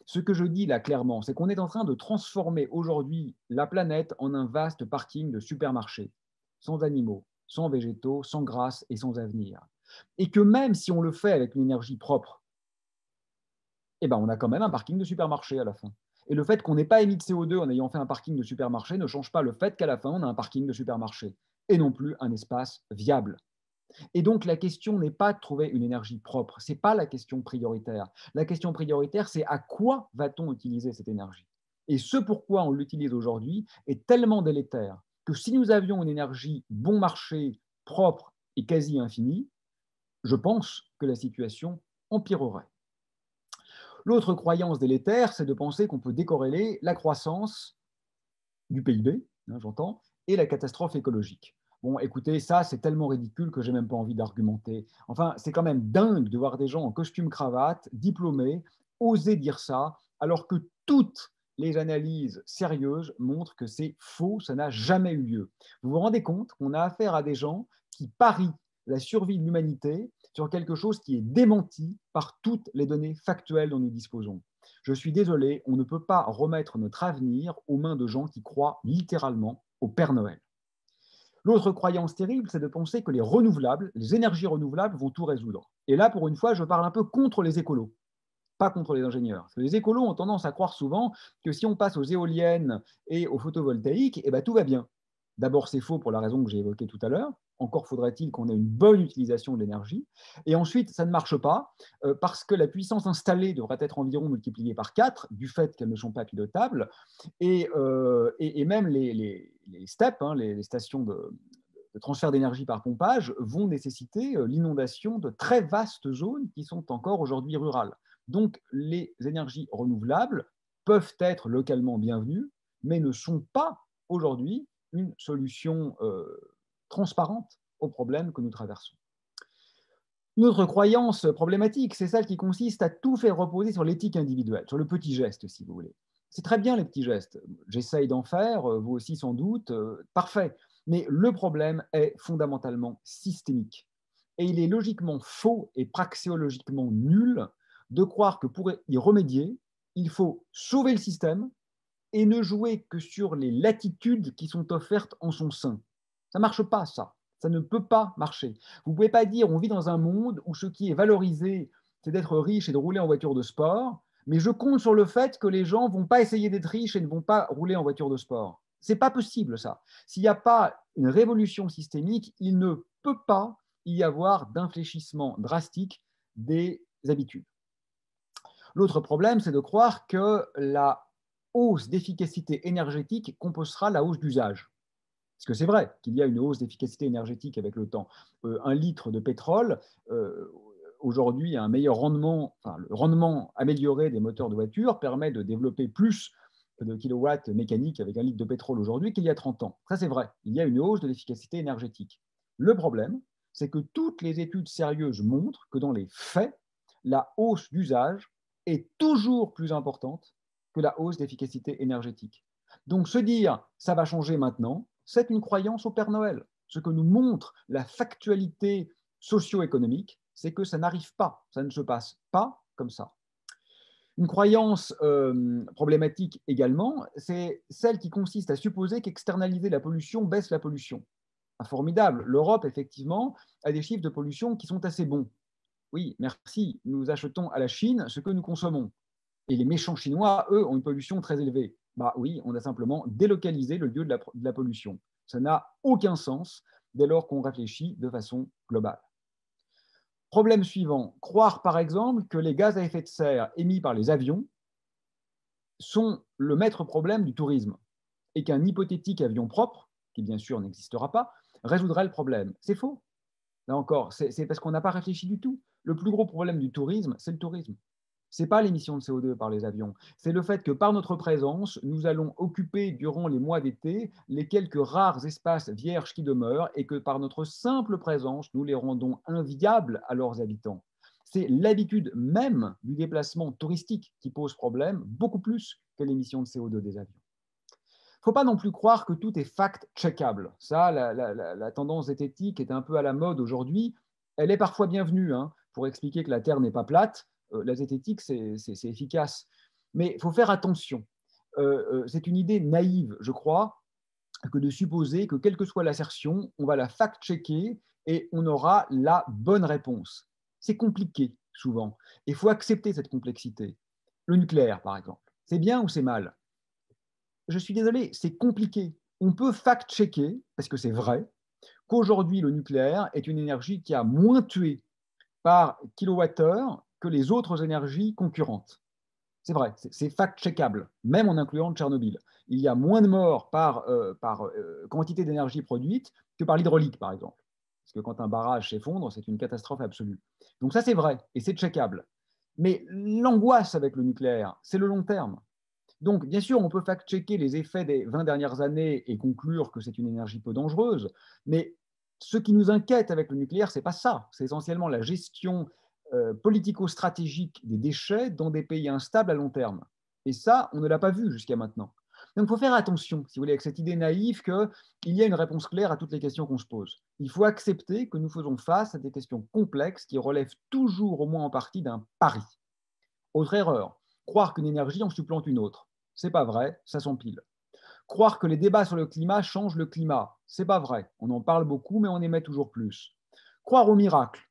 Ce que je dis là clairement, c'est qu'on est en train de transformer aujourd'hui la planète en un vaste parking de supermarchés, sans animaux, sans végétaux, sans grâce et sans avenir. Et que même si on le fait avec une énergie propre, eh ben, on a quand même un parking de supermarché à la fin. Et le fait qu'on n'ait pas émis de CO2 en ayant fait un parking de supermarché ne change pas le fait qu'à la fin, on a un parking de supermarché et non plus un espace viable. Et donc, la question n'est pas de trouver une énergie propre, ce n'est pas la question prioritaire. La question prioritaire, c'est à quoi va-t-on utiliser cette énergie? Et ce pourquoi on l'utilise aujourd'hui est tellement délétère que si nous avions une énergie bon marché, propre et quasi infinie, je pense que la situation empirerait. L'autre croyance délétère, c'est de penser qu'on peut décorréler la croissance du PIB, hein, j'entends, et la catastrophe écologique. Bon, écoutez, ça, c'est tellement ridicule que j'ai même pas envie d'argumenter. Enfin, c'est quand même dingue de voir des gens en costume-cravate, diplômés, oser dire ça, alors que toutes les analyses sérieuses montrent que c'est faux, ça n'a jamais eu lieu. Vous vous rendez compte qu'on a affaire à des gens qui parient la survie de l'humanité sur quelque chose qui est démenti par toutes les données factuelles dont nous disposons. Je suis désolé, on ne peut pas remettre notre avenir aux mains de gens qui croient littéralement au Père Noël. L'autre croyance terrible, c'est de penser que les renouvelables, les énergies renouvelables vont tout résoudre. Et là, pour une fois, je parle un peu contre les écolos, pas contre les ingénieurs. Parce que les écolos ont tendance à croire souvent que si on passe aux éoliennes et aux photovoltaïques, eh ben, tout va bien. D'abord, c'est faux pour la raison que j'ai évoquée tout à l'heure. Encore faudrait-il qu'on ait une bonne utilisation de l'énergie. Et ensuite, ça ne marche pas parce que la puissance installée devrait être environ multipliée par 4 du fait qu'elles ne sont pas pilotables. Et même les STEP, hein, les stations de transfert d'énergie par pompage, vont nécessiter l'inondation de très vastes zones qui sont encore aujourd'hui rurales. Donc, les énergies renouvelables peuvent être localement bienvenues, mais ne sont pas aujourd'hui une solution transparente aux problèmes que nous traversons. Une autre croyance problématique, c'est celle qui consiste à tout faire reposer sur l'éthique individuelle, sur le petit geste, si vous voulez. C'est très bien les petits gestes. J'essaye d'en faire, vous aussi sans doute, parfait. Mais le problème est fondamentalement systémique. Et il est logiquement faux et praxéologiquement nul de croire que pour y remédier, il faut sauver le système et ne jouer que sur les latitudes qui sont offertes en son sein. Ça ne marche pas, ça. Ça ne peut pas marcher. Vous ne pouvez pas dire on vit dans un monde où ce qui est valorisé, c'est d'être riche et de rouler en voiture de sport, mais je compte sur le fait que les gens ne vont pas essayer d'être riches et ne vont pas rouler en voiture de sport. Ce n'est pas possible, ça. S'il n'y a pas une révolution systémique, il ne peut pas y avoir d'infléchissement drastique des habitudes. L'autre problème, c'est de croire que la hausse d'efficacité énergétique compensera la hausse d'usage. Parce que c'est vrai qu'il y a une hausse d'efficacité énergétique avec le temps. Un litre de pétrole, aujourd'hui, a un meilleur rendement, enfin, le rendement amélioré des moteurs de voiture permet de développer plus de kilowatts mécaniques avec un litre de pétrole aujourd'hui qu'il y a 30 ans. Ça, c'est vrai. Il y a une hausse de l'efficacité énergétique. Le problème, c'est que toutes les études sérieuses montrent que dans les faits, la hausse d'usage est toujours plus importante que la hausse d'efficacité énergétique. Donc se dire ça va changer maintenant, c'est une croyance au Père Noël. Ce que nous montre la factualité socio-économique, c'est que ça n'arrive pas, ça ne se passe pas comme ça. Une croyance problématique également, c'est celle qui consiste à supposer qu'externaliser la pollution baisse la pollution. Ah, formidable, l'Europe, effectivement, a des chiffres de pollution qui sont assez bons. Oui, merci, nous achetons à la Chine ce que nous consommons. Et les méchants Chinois, eux, ont une pollution très élevée. Bah oui, on a simplement délocalisé le lieu de la pollution. Ça n'a aucun sens dès lors qu'on réfléchit de façon globale. Problème suivant, croire par exemple que les gaz à effet de serre émis par les avions sont le maître problème du tourisme et qu'un hypothétique avion propre, qui bien sûr n'existera pas, résoudrait le problème. C'est faux. Là encore, c'est parce qu'on n'a pas réfléchi du tout. Le plus gros problème du tourisme, c'est le tourisme. Ce n'est pas l'émission de CO2 par les avions, c'est le fait que par notre présence, nous allons occuper durant les mois d'été les quelques rares espaces vierges qui demeurent et que par notre simple présence, nous les rendons inviables à leurs habitants. C'est l'habitude même du déplacement touristique qui pose problème, beaucoup plus que l'émission de CO2 des avions. Il ne faut pas non plus croire que tout est fact-checkable. Ça, la tendance zététique est un peu à la mode aujourd'hui. Elle est parfois bienvenue hein, pour expliquer que la Terre n'est pas plate. La zététique, c'est efficace. Mais il faut faire attention. C'est une idée naïve, je crois, que de supposer que quelle que soit l'assertion, on va la fact-checker et on aura la bonne réponse. C'est compliqué, souvent. Il faut accepter cette complexité. Le nucléaire, par exemple, c'est bien ou c'est mal? Je suis désolé, c'est compliqué. On peut fact-checker, parce que c'est vrai, qu'aujourd'hui, le nucléaire est une énergie qui a moins tué par kilowattheure que les autres énergies concurrentes. C'est vrai, c'est fact-checkable, même en incluant Tchernobyl. Il y a moins de morts par quantité d'énergie produite que par l'hydraulique, par exemple. Parce que quand un barrage s'effondre, c'est une catastrophe absolue. Donc ça, c'est vrai, et c'est checkable. Mais l'angoisse avec le nucléaire, c'est le long terme. Donc, bien sûr, on peut fact-checker les effets des 20 dernières années et conclure que c'est une énergie peu dangereuse, mais ce qui nous inquiète avec le nucléaire, ce n'est pas ça. C'est essentiellement la gestion politico-stratégique des déchets dans des pays instables à long terme. Et ça, on ne l'a pas vu jusqu'à maintenant. Donc, il faut faire attention, si vous voulez, avec cette idée naïve qu'il y a une réponse claire à toutes les questions qu'on se pose. Il faut accepter que nous faisons face à des questions complexes qui relèvent toujours, au moins en partie, d'un pari. Autre erreur, croire qu'une énergie en supplante une autre. C'est pas vrai, ça s'empile. Croire que les débats sur le climat changent le climat. C'est pas vrai. On en parle beaucoup, mais on émet toujours plus. Croire au miracle.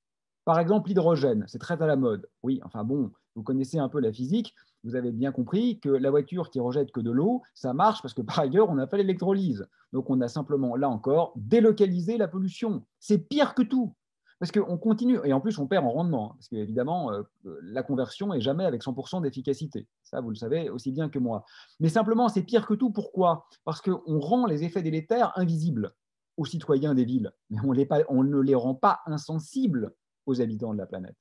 Par exemple, l'hydrogène, c'est très à la mode. Oui, enfin bon, vous connaissez un peu la physique, vous avez bien compris que la voiture qui rejette que de l'eau, ça marche parce que par ailleurs, on n'a pas l'électrolyse. Donc on a simplement, là encore, délocalisé la pollution. C'est pire que tout. Parce qu'on continue, et en plus on perd en rendement, parce qu'évidemment, la conversion n'est jamais avec 100% d'efficacité. Ça, vous le savez aussi bien que moi. Mais simplement, c'est pire que tout. Pourquoi? Parce qu'on rend les effets délétères invisibles aux citoyens des villes, mais on ne les rend pas insensibles aux habitants de la planète.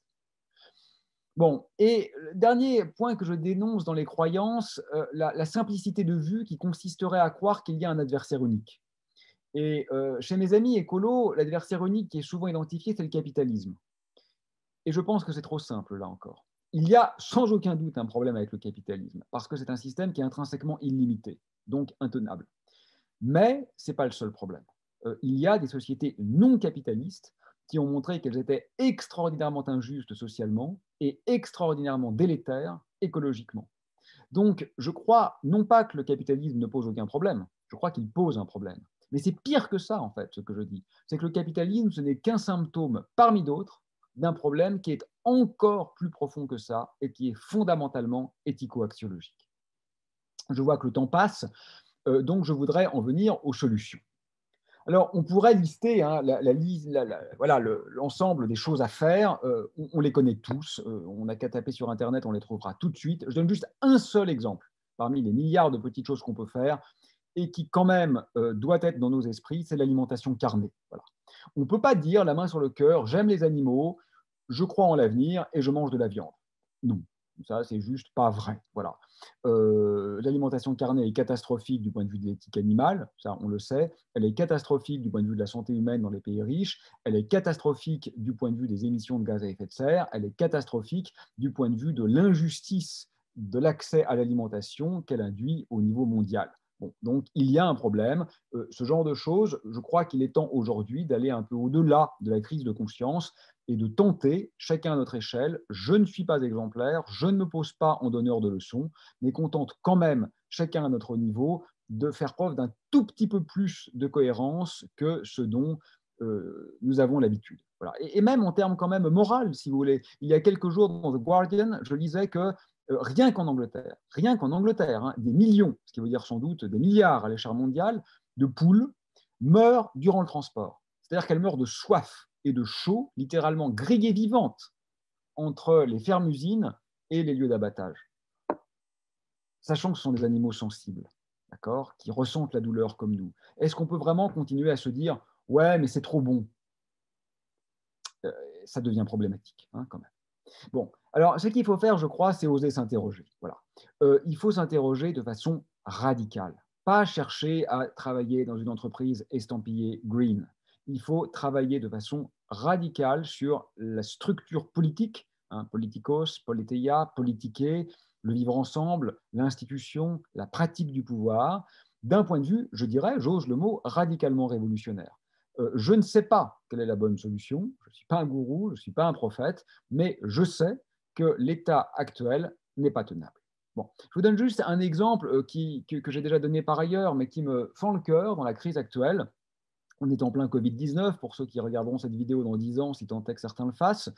Bon, et le dernier point que je dénonce dans les croyances, la simplicité de vue qui consisterait à croire qu'il y a un adversaire unique. Et chez mes amis écolos, l'adversaire unique qui est souvent identifié, c'est le capitalisme. Et je pense que c'est trop simple, là encore. Il y a sans aucun doute un problème avec le capitalisme, parce que c'est un système qui est intrinsèquement illimité, donc intenable. Mais ce n'est pas le seul problème. Il y a des sociétés non capitalistes qui ont montré qu'elles étaient extraordinairement injustes socialement et extraordinairement délétères écologiquement. Donc, je crois non pas que le capitalisme ne pose aucun problème, je crois qu'il pose un problème. Mais c'est pire que ça, en fait, ce que je dis. C'est que le capitalisme, ce n'est qu'un symptôme parmi d'autres d'un problème qui est encore plus profond que ça et qui est fondamentalement éthico-axiologique. Je vois que le temps passe, donc je voudrais en venir aux solutions. Alors, on pourrait lister hein, voilà, l'ensemble des choses à faire. On les connaît tous. On n'a qu'à taper sur Internet, on les trouvera tout de suite. Je donne juste un seul exemple parmi les milliards de petites choses qu'on peut faire et qui, quand même, doit être dans nos esprits, c'est l'alimentation carnée. Voilà. On ne peut pas dire, la main sur le cœur, j'aime les animaux, je crois en l'avenir et je mange de la viande. Non, ça, c'est juste pas vrai. Voilà. L'alimentation carnée est catastrophique du point de vue de l'éthique animale, ça on le sait. Elle est catastrophique du point de vue de la santé humaine dans les pays riches. Elle est catastrophique du point de vue des émissions de gaz à effet de serre. Elle est catastrophique du point de vue de l'injustice de l'accès à l'alimentation qu'elle induit au niveau mondial. Bon, donc il y a un problème. Ce genre de choses, je crois qu'il est temps aujourd'hui d'aller un peu au-delà de la crise de conscience et de tenter, chacun à notre échelle, je ne suis pas exemplaire, je ne me pose pas en donneur de leçons, mais qu'on tente quand même, chacun à notre niveau, de faire preuve d'un tout petit peu plus de cohérence que ce dont nous avons l'habitude. Voilà. Et même en termes quand même moral, si vous voulez. Il y a quelques jours dans The Guardian, je lisais que rien qu'en Angleterre, hein, des millions, ce qui veut dire sans doute des milliards à l'échelle mondiale, de poules meurent durant le transport. C'est-à-dire qu'elles meurent de soif et de chaud, littéralement grillées vivantes entre les fermes-usines et les lieux d'abattage. Sachant que ce sont des animaux sensibles, d'accord, qui ressentent la douleur comme nous. Est-ce qu'on peut vraiment continuer à se dire « ouais, mais c'est trop bon ?» Ça devient problématique, hein, quand même. Bon, alors ce qu'il faut faire, je crois, c'est oser s'interroger. Voilà. Il faut s'interroger de façon radicale, pas chercher à travailler dans une entreprise estampillée green. Il faut travailler de façon radicale sur la structure politique, hein, politikos, politeia, politiquer, le vivre ensemble, l'institution, la pratique du pouvoir, d'un point de vue, je dirais, j'ose le mot, radicalement révolutionnaire. Je ne sais pas quelle est la bonne solution, je ne suis pas un gourou, je ne suis pas un prophète, mais je sais que l'état actuel n'est pas tenable. Bon, je vous donne juste un exemple que j'ai déjà donné par ailleurs, mais qui me fend le cœur dans la crise actuelle. On est en plein Covid-19, pour ceux qui regarderont cette vidéo dans 10 ans, si tant est que certains le fassent.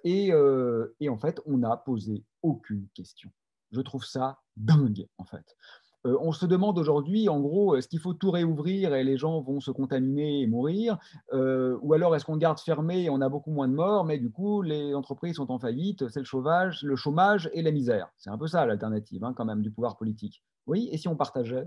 Et en fait, on n'a posé aucune question. Je trouve ça dingue, en fait. On se demande aujourd'hui, en gros, est-ce qu'il faut tout réouvrir et les gens vont se contaminer et mourir? Ou alors est-ce qu'on garde fermé et on a beaucoup moins de morts, mais du coup, les entreprises sont en faillite, c'est le chômage et la misère. C'est un peu ça l'alternative, hein, quand même, du pouvoir politique. Oui, et si on partageait?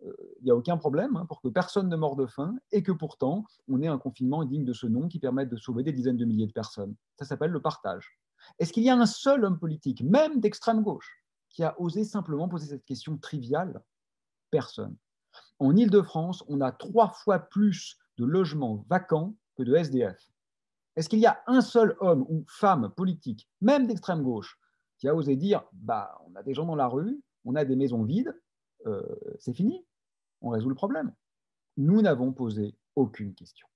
Il n'y a aucun problème, hein, pour que personne ne meure de faim et que pourtant, on ait un confinement digne de ce nom qui permette de sauver des dizaines de milliers de personnes. Ça s'appelle le partage. Est-ce qu'il y a un seul homme politique, même d'extrême gauche, qui a osé simplement poser cette question triviale? Personne. En Île-de-France, on a 3 fois plus de logements vacants que de SDF. Est-ce qu'il y a un seul homme ou femme politique, même d'extrême gauche, qui a osé dire bah, on a des gens dans la rue, on a des maisons vides, c'est fini, on résout le problème? Nous n'avons posé aucune question.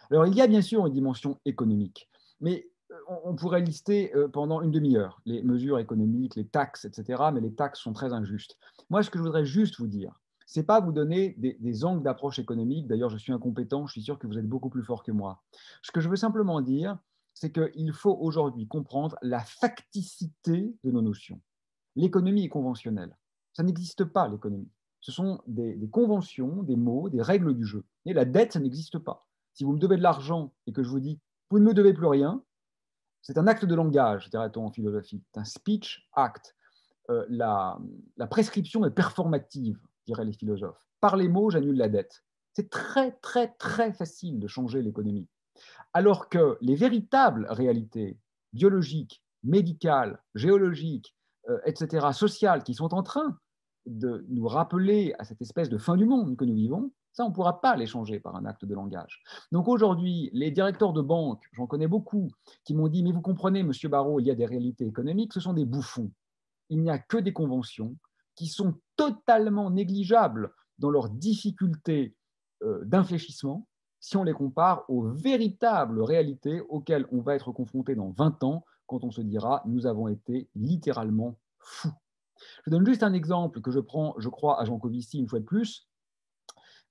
Alors, il y a bien sûr une dimension économique, mais on pourrait lister pendant une demi-heure les mesures économiques, les taxes, etc., mais les taxes sont très injustes. Moi, ce que je voudrais juste vous dire, ce n'est pas vous donner des angles d'approche économique. D'ailleurs, je suis incompétent, je suis sûr que vous êtes beaucoup plus fort que moi. Ce que je veux simplement dire, c'est qu'il faut aujourd'hui comprendre la facticité de nos notions. L'économie est conventionnelle. Ça n'existe pas, l'économie. Ce sont des conventions, des mots, des règles du jeu. Et la dette, ça n'existe pas. Si vous me devez de l'argent et que je vous dis, vous ne me devez plus rien, c'est un acte de langage, dirait-on en philosophie. C'est un speech act. La prescription est performative, diraient les philosophes. Par les mots, j'annule la dette. C'est très, très, très facile de changer l'économie. Alors que les véritables réalités biologiques, médicales, géologiques, etc., sociales, qui sont en train de nous rappeler à cette espèce de fin du monde que nous vivons, ça, on ne pourra pas les changer par un acte de langage. Donc aujourd'hui, les directeurs de banque, j'en connais beaucoup, qui m'ont dit, mais vous comprenez, monsieur Barrot, il y a des réalités économiques, ce sont des bouffons. Il n'y a que des conventions qui sont totalement négligeables dans leur difficulté d'infléchissement si on les compare aux véritables réalités auxquelles on va être confronté dans 20 ans quand on se dira nous avons été littéralement fous. Je donne juste un exemple que je prends, je crois, à Jean Covici une fois de plus,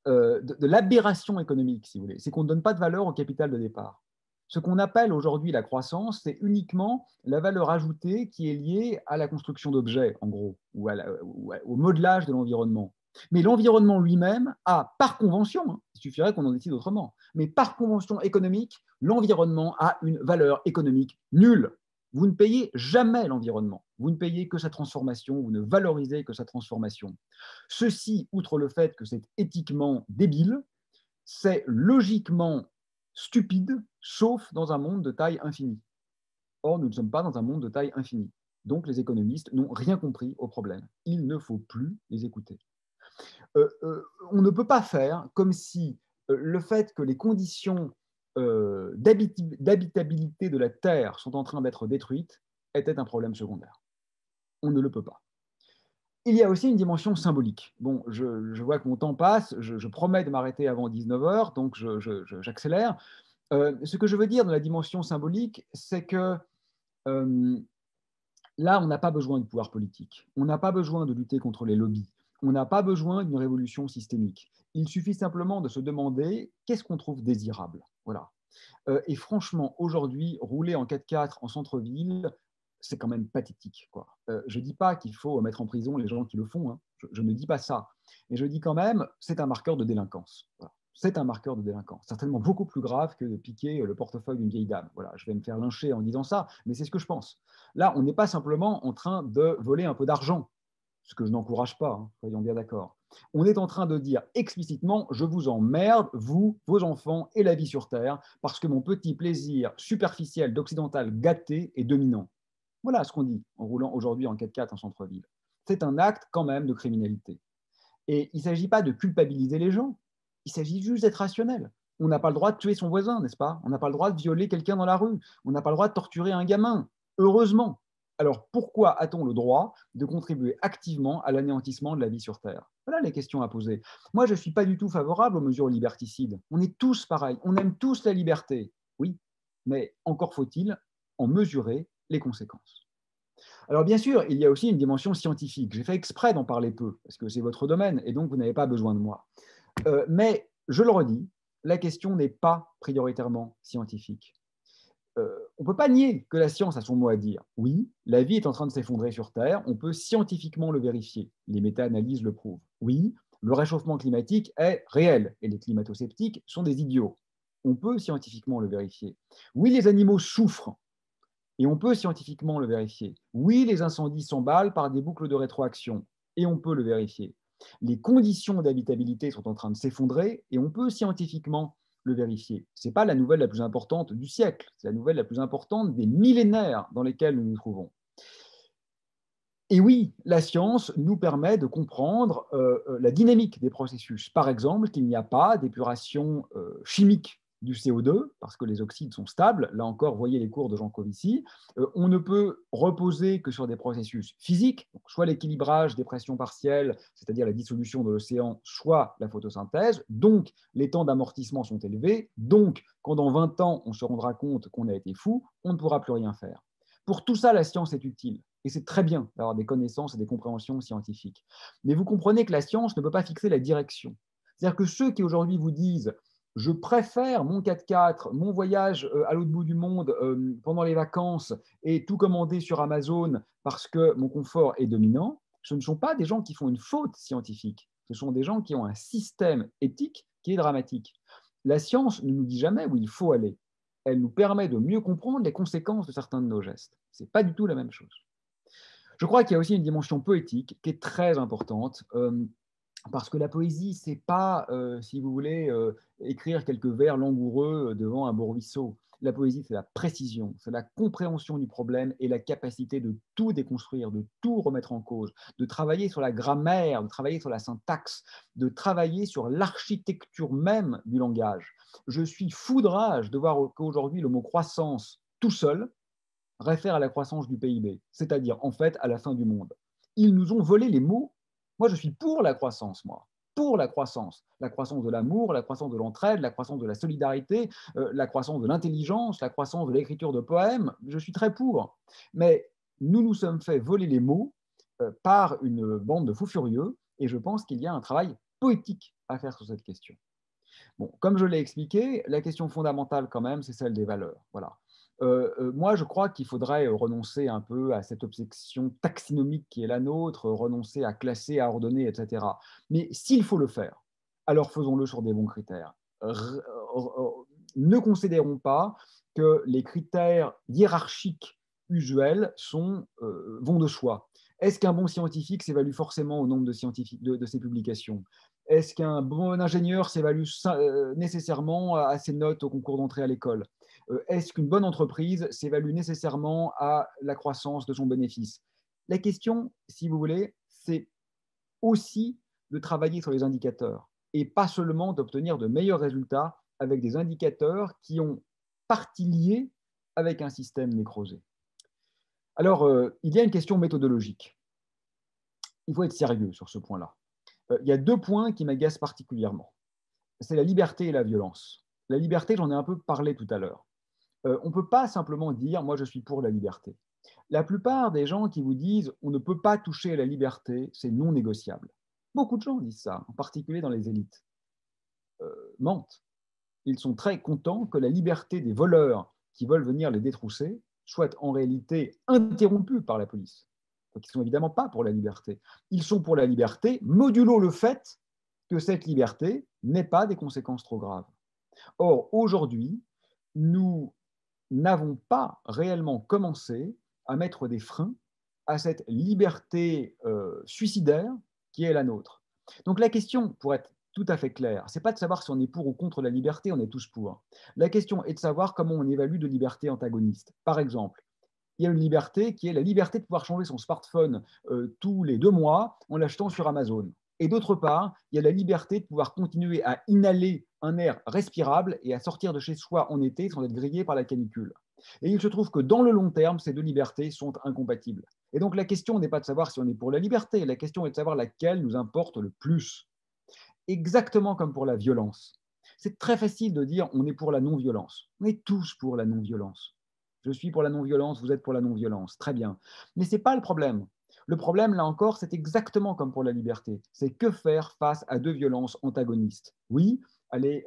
de l'aberration économique, si vous voulez. C'est qu'on ne donne pas de valeur au capital de départ. Ce qu'on appelle aujourd'hui la croissance, c'est uniquement la valeur ajoutée qui est liée à la construction d'objets, en gros, ou au modelage de l'environnement. Mais l'environnement lui-même a, par convention, hein, il suffirait qu'on en décide autrement, mais par convention économique, l'environnement a une valeur économique nulle. Vous ne payez jamais l'environnement, vous ne payez que sa transformation, vous ne valorisez que sa transformation. Ceci, outre le fait que c'est éthiquement débile, c'est logiquement stupide, sauf dans un monde de taille infinie. Or, nous ne sommes pas dans un monde de taille infinie. Donc, les économistes n'ont rien compris au problème. Il ne faut plus les écouter. On ne peut pas faire comme si le fait que les conditions d'habitabilité de la Terre sont en train d'être détruites était un problème secondaire. On ne le peut pas. Il y a aussi une dimension symbolique. Bon, je vois que mon temps passe, je promets de m'arrêter avant 19 heures, donc j'accélère. Ce que je veux dire dans la dimension symbolique, c'est que là, on n'a pas besoin de pouvoir politique. On n'a pas besoin de lutter contre les lobbies. On n'a pas besoin d'une révolution systémique. Il suffit simplement de se demander qu'est-ce qu'on trouve désirable. Voilà. Et franchement, aujourd'hui, rouler en 4x4 en centre-ville, c'est quand même pathétique, quoi. Je ne dis pas qu'il faut mettre en prison les gens qui le font, hein. Je ne dis pas ça. Mais je dis quand même, c'est un marqueur de délinquance. Voilà. C'est un marqueur de délinquance, certainement beaucoup plus grave que de piquer le portefeuille d'une vieille dame. Voilà, je vais me faire lyncher en disant ça, mais c'est ce que je pense. Là, on n'est pas simplement en train de voler un peu d'argent, ce que je n'encourage pas, hein, soyons bien d'accord. On est en train de dire explicitement, je vous emmerde, vous, vos enfants et la vie sur Terre, parce que mon petit plaisir superficiel d'occidental gâté est dominant. Voilà ce qu'on dit en roulant aujourd'hui en 4x4 en centre-ville. C'est un acte quand même de criminalité. Et il ne s'agit pas de culpabiliser les gens, il s'agit juste d'être rationnel. On n'a pas le droit de tuer son voisin, n'est-ce pas? On n'a pas le droit de violer quelqu'un dans la rue. On n'a pas le droit de torturer un gamin. Heureusement. Alors pourquoi a-t-on le droit de contribuer activement à l'anéantissement de la vie sur Terre? Voilà les questions à poser. Moi, je ne suis pas du tout favorable aux mesures liberticides. On est tous pareils. On aime tous la liberté. Oui, mais encore faut-il en mesurer les conséquences. Alors bien sûr, il y a aussi une dimension scientifique. J'ai fait exprès d'en parler peu, parce que c'est votre domaine, et donc vous n'avez pas besoin de moi. Mais je le redis, la question n'est pas prioritairement scientifique. On ne peut pas nier que la science a son mot à dire. Oui, la vie est en train de s'effondrer sur Terre, on peut scientifiquement le vérifier. Les méta-analyses le prouvent. Oui, le réchauffement climatique est réel et les climato-sceptiques sont des idiots. On peut scientifiquement le vérifier. Oui, les animaux souffrent et on peut scientifiquement le vérifier. Oui, les incendies s'emballent par des boucles de rétroaction et on peut le vérifier. Les conditions d'habitabilité sont en train de s'effondrer et on peut scientifiquement le vérifier. Ce n'est pas la nouvelle la plus importante du siècle, c'est la nouvelle la plus importante des millénaires dans lesquels nous nous trouvons. Et oui, la science nous permet de comprendre la dynamique des processus. Par exemple, qu'il n'y a pas d'épuration chimique du CO2, parce que les oxydes sont stables. Là encore, voyez les cours de Jean Covici. On ne peut reposer que sur des processus physiques, donc soit l'équilibrage des pressions partielles, c'est-à-dire la dissolution de l'océan, soit la photosynthèse. Donc, les temps d'amortissement sont élevés. Donc, quand dans 20 ans, on se rendra compte qu'on a été fou, on ne pourra plus rien faire. Pour tout ça, la science est utile. Et c'est très bien d'avoir des connaissances et des compréhensions scientifiques. Mais vous comprenez que la science ne peut pas fixer la direction. C'est-à-dire que ceux qui aujourd'hui vous disent je préfère mon 4x4, mon voyage à l'autre bout du monde pendant les vacances et tout commander sur Amazon parce que mon confort est dominant, ce ne sont pas des gens qui font une faute scientifique. Ce sont des gens qui ont un système éthique qui est dramatique. La science ne nous dit jamais où il faut aller. Elle nous permet de mieux comprendre les conséquences de certains de nos gestes. Ce n'est pas du tout la même chose. Je crois qu'il y a aussi une dimension poétique qui est très importante, parce que la poésie, c'est pas, si vous voulez, écrire quelques vers langoureux devant un beau ruisseau. La poésie, c'est la précision, c'est la compréhension du problème et la capacité de tout déconstruire, de tout remettre en cause, de travailler sur la grammaire, de travailler sur la syntaxe, de travailler sur l'architecture même du langage. Je suis fou de rage de voir qu'aujourd'hui, le mot croissance tout seul réfère à la croissance du PIB, c'est-à-dire en fait à la fin du monde. Ils nous ont volé les mots. Moi, je suis pour la croissance, moi. Pour la croissance de l'amour, la croissance de l'entraide, la croissance de la solidarité, la croissance de l'intelligence, la croissance de l'écriture de poèmes, je suis très pour. Mais nous nous sommes fait voler les mots par une bande de fous furieux, et je pense qu'il y a un travail poétique à faire sur cette question. Bon, comme je l'ai expliqué, la question fondamentale quand même, c'est celle des valeurs. Voilà. Moi, je crois qu'il faudrait renoncer un peu à cette obsession taxinomique qui est la nôtre, renoncer à classer, à ordonner, etc. Mais s'il faut le faire, alors faisons-le sur des bons critères. Ne considérons pas que les critères hiérarchiques usuels vont de soi. Est-ce qu'un bon scientifique s'évalue forcément au nombre de ses publications? Est-ce qu'un bon ingénieur s'évalue nécessairement à ses notes au concours d'entrée à l'école? Est-ce qu'une bonne entreprise s'évalue nécessairement à la croissance de son bénéfice? La question, si vous voulez, c'est aussi de travailler sur les indicateurs et pas seulement d'obtenir de meilleurs résultats avec des indicateurs qui ont partie liée avec un système nécrosé. Alors, il y a une question méthodologique. Il faut être sérieux sur ce point-là. Il y a deux points qui m'agacent particulièrement. C'est la liberté et la violence. La liberté, j'en ai un peu parlé tout à l'heure. On ne peut pas simplement dire moi je suis pour la liberté. La plupart des gens qui vous disent on ne peut pas toucher à la liberté, c'est non négociable. Beaucoup de gens disent ça, en particulier dans les élites. Mentent. Ils sont très contents que la liberté des voleurs qui veulent venir les détrousser soit en réalité interrompue par la police. Donc ils ne sont évidemment pas pour la liberté. Ils sont pour la liberté, modulo le fait que cette liberté n'ait pas des conséquences trop graves. Or, aujourd'hui, nous n'avons pas réellement commencé à mettre des freins à cette liberté suicidaire qui est la nôtre. Donc la question, pour être tout à fait claire, ce n'est pas de savoir si on est pour ou contre la liberté, on est tous pour. La question est de savoir comment on évalue de liberté antagoniste. Par exemple, il y a une liberté qui est la liberté de pouvoir changer son smartphone tous les 2 mois en l'achetant sur Amazon. Et d'autre part, il y a la liberté de pouvoir continuer à inhaler un air respirable et à sortir de chez soi en été sans être grillé par la canicule. Et il se trouve que dans le long terme, ces deux libertés sont incompatibles. Et donc la question n'est pas de savoir si on est pour la liberté, la question est de savoir laquelle nous importe le plus. Exactement comme pour la violence. C'est très facile de dire on est pour la non-violence. On est tous pour la non-violence. Je suis pour la non-violence, vous êtes pour la non-violence. Très bien. Mais ce n'est pas le problème. Le problème, là encore, c'est exactement comme pour la liberté. C'est que faire face à deux violences antagonistes. Oui, aller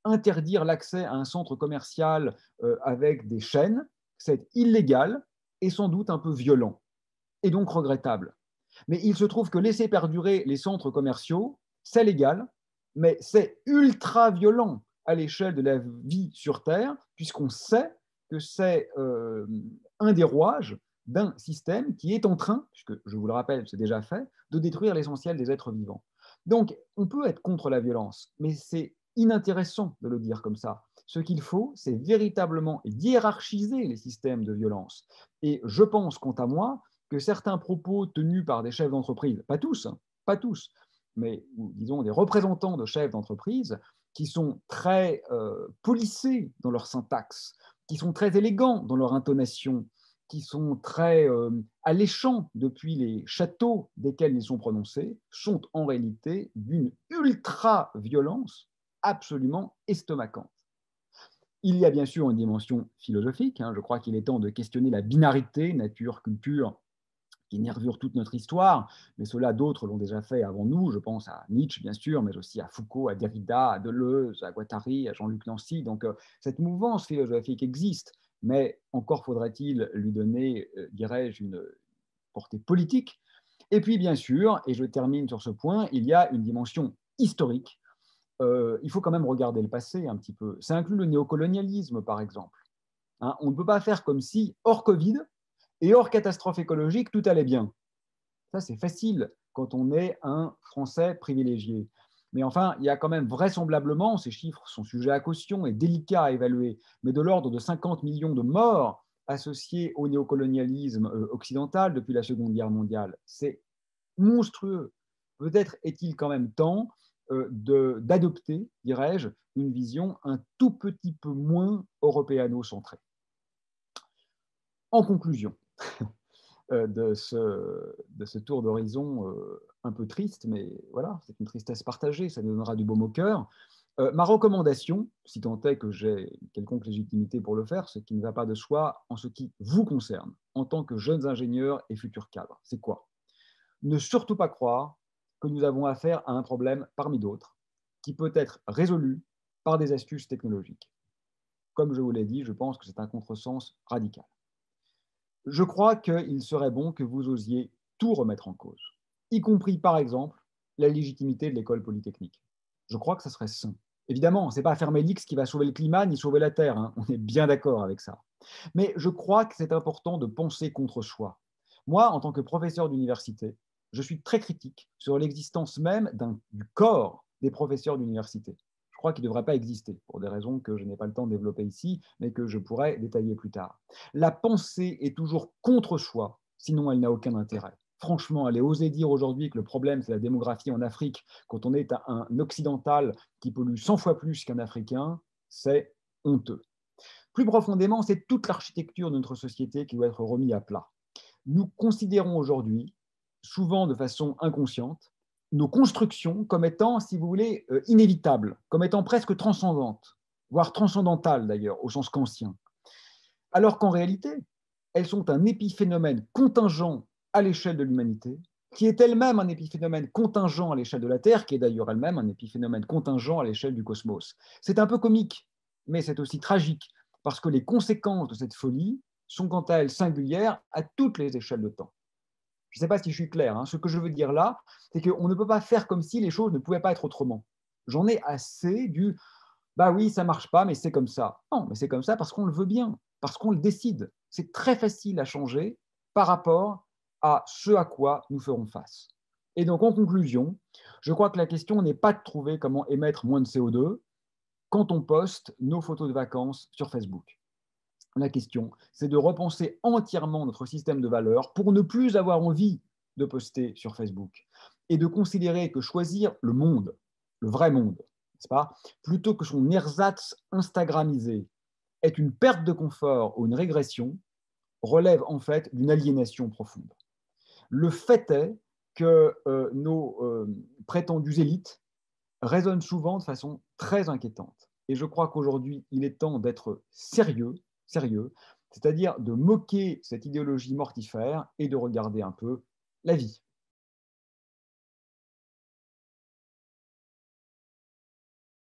interdire l'accès à un centre commercial avec des chaînes, c'est illégal et sans doute un peu violent, et donc regrettable. Mais il se trouve que laisser perdurer les centres commerciaux, c'est légal, mais c'est ultra violent à l'échelle de la vie sur Terre, puisqu'on sait que c'est un des rouages d'un système qui est en train, puisque je vous le rappelle, c'est déjà fait, de détruire l'essentiel des êtres vivants. Donc, on peut être contre la violence, mais c'est inintéressant de le dire comme ça. Ce qu'il faut, c'est véritablement hiérarchiser les systèmes de violence. Et je pense, quant à moi, que certains propos tenus par des chefs d'entreprise, pas tous, hein, pas tous, mais disons des représentants de chefs d'entreprise qui sont très polissés dans leur syntaxe, qui sont très élégants dans leur intonation, qui sont très alléchants depuis les châteaux desquels ils sont prononcés, sont en réalité d'une ultra-violence absolument estomacante. Il y a bien sûr une dimension philosophique. Hein, je crois qu'il est temps de questionner la binarité nature-culture qui nervure toute notre histoire, mais cela, d'autres l'ont déjà fait avant nous. Je pense à Nietzsche, bien sûr, mais aussi à Foucault, à Derrida, à Deleuze, à Guattari, à Jean-Luc Nancy. Donc, cette mouvance philosophique existe, mais encore faudrait-il lui donner, dirais-je, une portée politique. Et puis, bien sûr, et je termine sur ce point, il y a une dimension historique. Il faut quand même regarder le passé un petit peu. Ça inclut le néocolonialisme, par exemple. Hein, on ne peut pas faire comme si, hors Covid, et hors catastrophe écologique, tout allait bien. Ça, c'est facile quand on est un Français privilégié. Mais enfin, il y a quand même vraisemblablement, ces chiffres sont sujets à caution et délicats à évaluer, mais de l'ordre de 50 millions de morts associés au néocolonialisme occidental depuis la Seconde Guerre mondiale. C'est monstrueux. Peut-être est-il quand même temps d'adopter, dirais-je, une vision un tout petit peu moins européano-centrée. En conclusion, de ce tour d'horizon un peu triste, mais voilà, c'est une tristesse partagée, ça nous donnera du baume au cœur. Ma recommandation, si tant est que j'ai quelconque légitimité pour le faire, ce qui ne va pas de soi en ce qui vous concerne, en tant que jeunes ingénieurs et futurs cadres, c'est quoi? Ne surtout pas croire que nous avons affaire à un problème parmi d'autres, qui peut être résolu par des astuces technologiques. Comme je vous l'ai dit, je pense que c'est un contresens radical. Je crois qu'il serait bon que vous osiez tout remettre en cause, y compris, par exemple, la légitimité de l'école polytechnique. Je crois que ça serait sain. Évidemment, ce n'est pas fermer l'X qui va sauver le climat ni sauver la Terre, hein. On est bien d'accord avec ça. Mais je crois que c'est important de penser contre soi. Moi, en tant que professeur d'université, je suis très critique sur l'existence même du corps des professeurs d'université. Je crois qu'il ne devrait pas exister, pour des raisons que je n'ai pas le temps de développer ici, mais que je pourrais détailler plus tard. La pensée est toujours contre soi, sinon elle n'a aucun intérêt. Franchement, aller oser dire aujourd'hui que le problème, c'est la démographie en Afrique, quand on est un occidental qui pollue 100 fois plus qu'un Africain, c'est honteux. Plus profondément, c'est toute l'architecture de notre société qui doit être remise à plat. Nous considérons aujourd'hui, souvent de façon inconsciente, nos constructions comme étant, si vous voulez, inévitables, comme étant presque transcendantes, voire transcendantales d'ailleurs, au sens kantien. Alors qu'en réalité, elles sont un épiphénomène contingent à l'échelle de l'humanité, qui est elle-même un épiphénomène contingent à l'échelle de la Terre, qui est d'ailleurs elle-même un épiphénomène contingent à l'échelle du cosmos. C'est un peu comique, mais c'est aussi tragique, parce que les conséquences de cette folie sont quant à elles singulières à toutes les échelles de temps. Je ne sais pas si je suis clair, hein. Ce que je veux dire là, c'est qu'on ne peut pas faire comme si les choses ne pouvaient pas être autrement. J'en ai assez du bah oui, ça ne marche pas, mais c'est comme ça. Non, mais c'est comme ça parce qu'on le veut bien, parce qu'on le décide. C'est très facile à changer par rapport à ce à quoi nous ferons face. Et donc, en conclusion, je crois que la question n'est pas de trouver comment émettre moins de CO2 quand on poste nos photos de vacances sur Facebook. La question, c'est de repenser entièrement notre système de valeurs pour ne plus avoir envie de poster sur Facebook et de considérer que choisir le monde, le vrai monde, n'est-ce pas, plutôt que son ersatz Instagramisé est une perte de confort ou une régression, relève en fait d'une aliénation profonde. Le fait est que nos prétendues élites raisonnent souvent de façon très inquiétante. Et je crois qu'aujourd'hui, il est temps d'être sérieux, sérieux, c'est-à-dire de moquer cette idéologie mortifère et de regarder un peu la vie.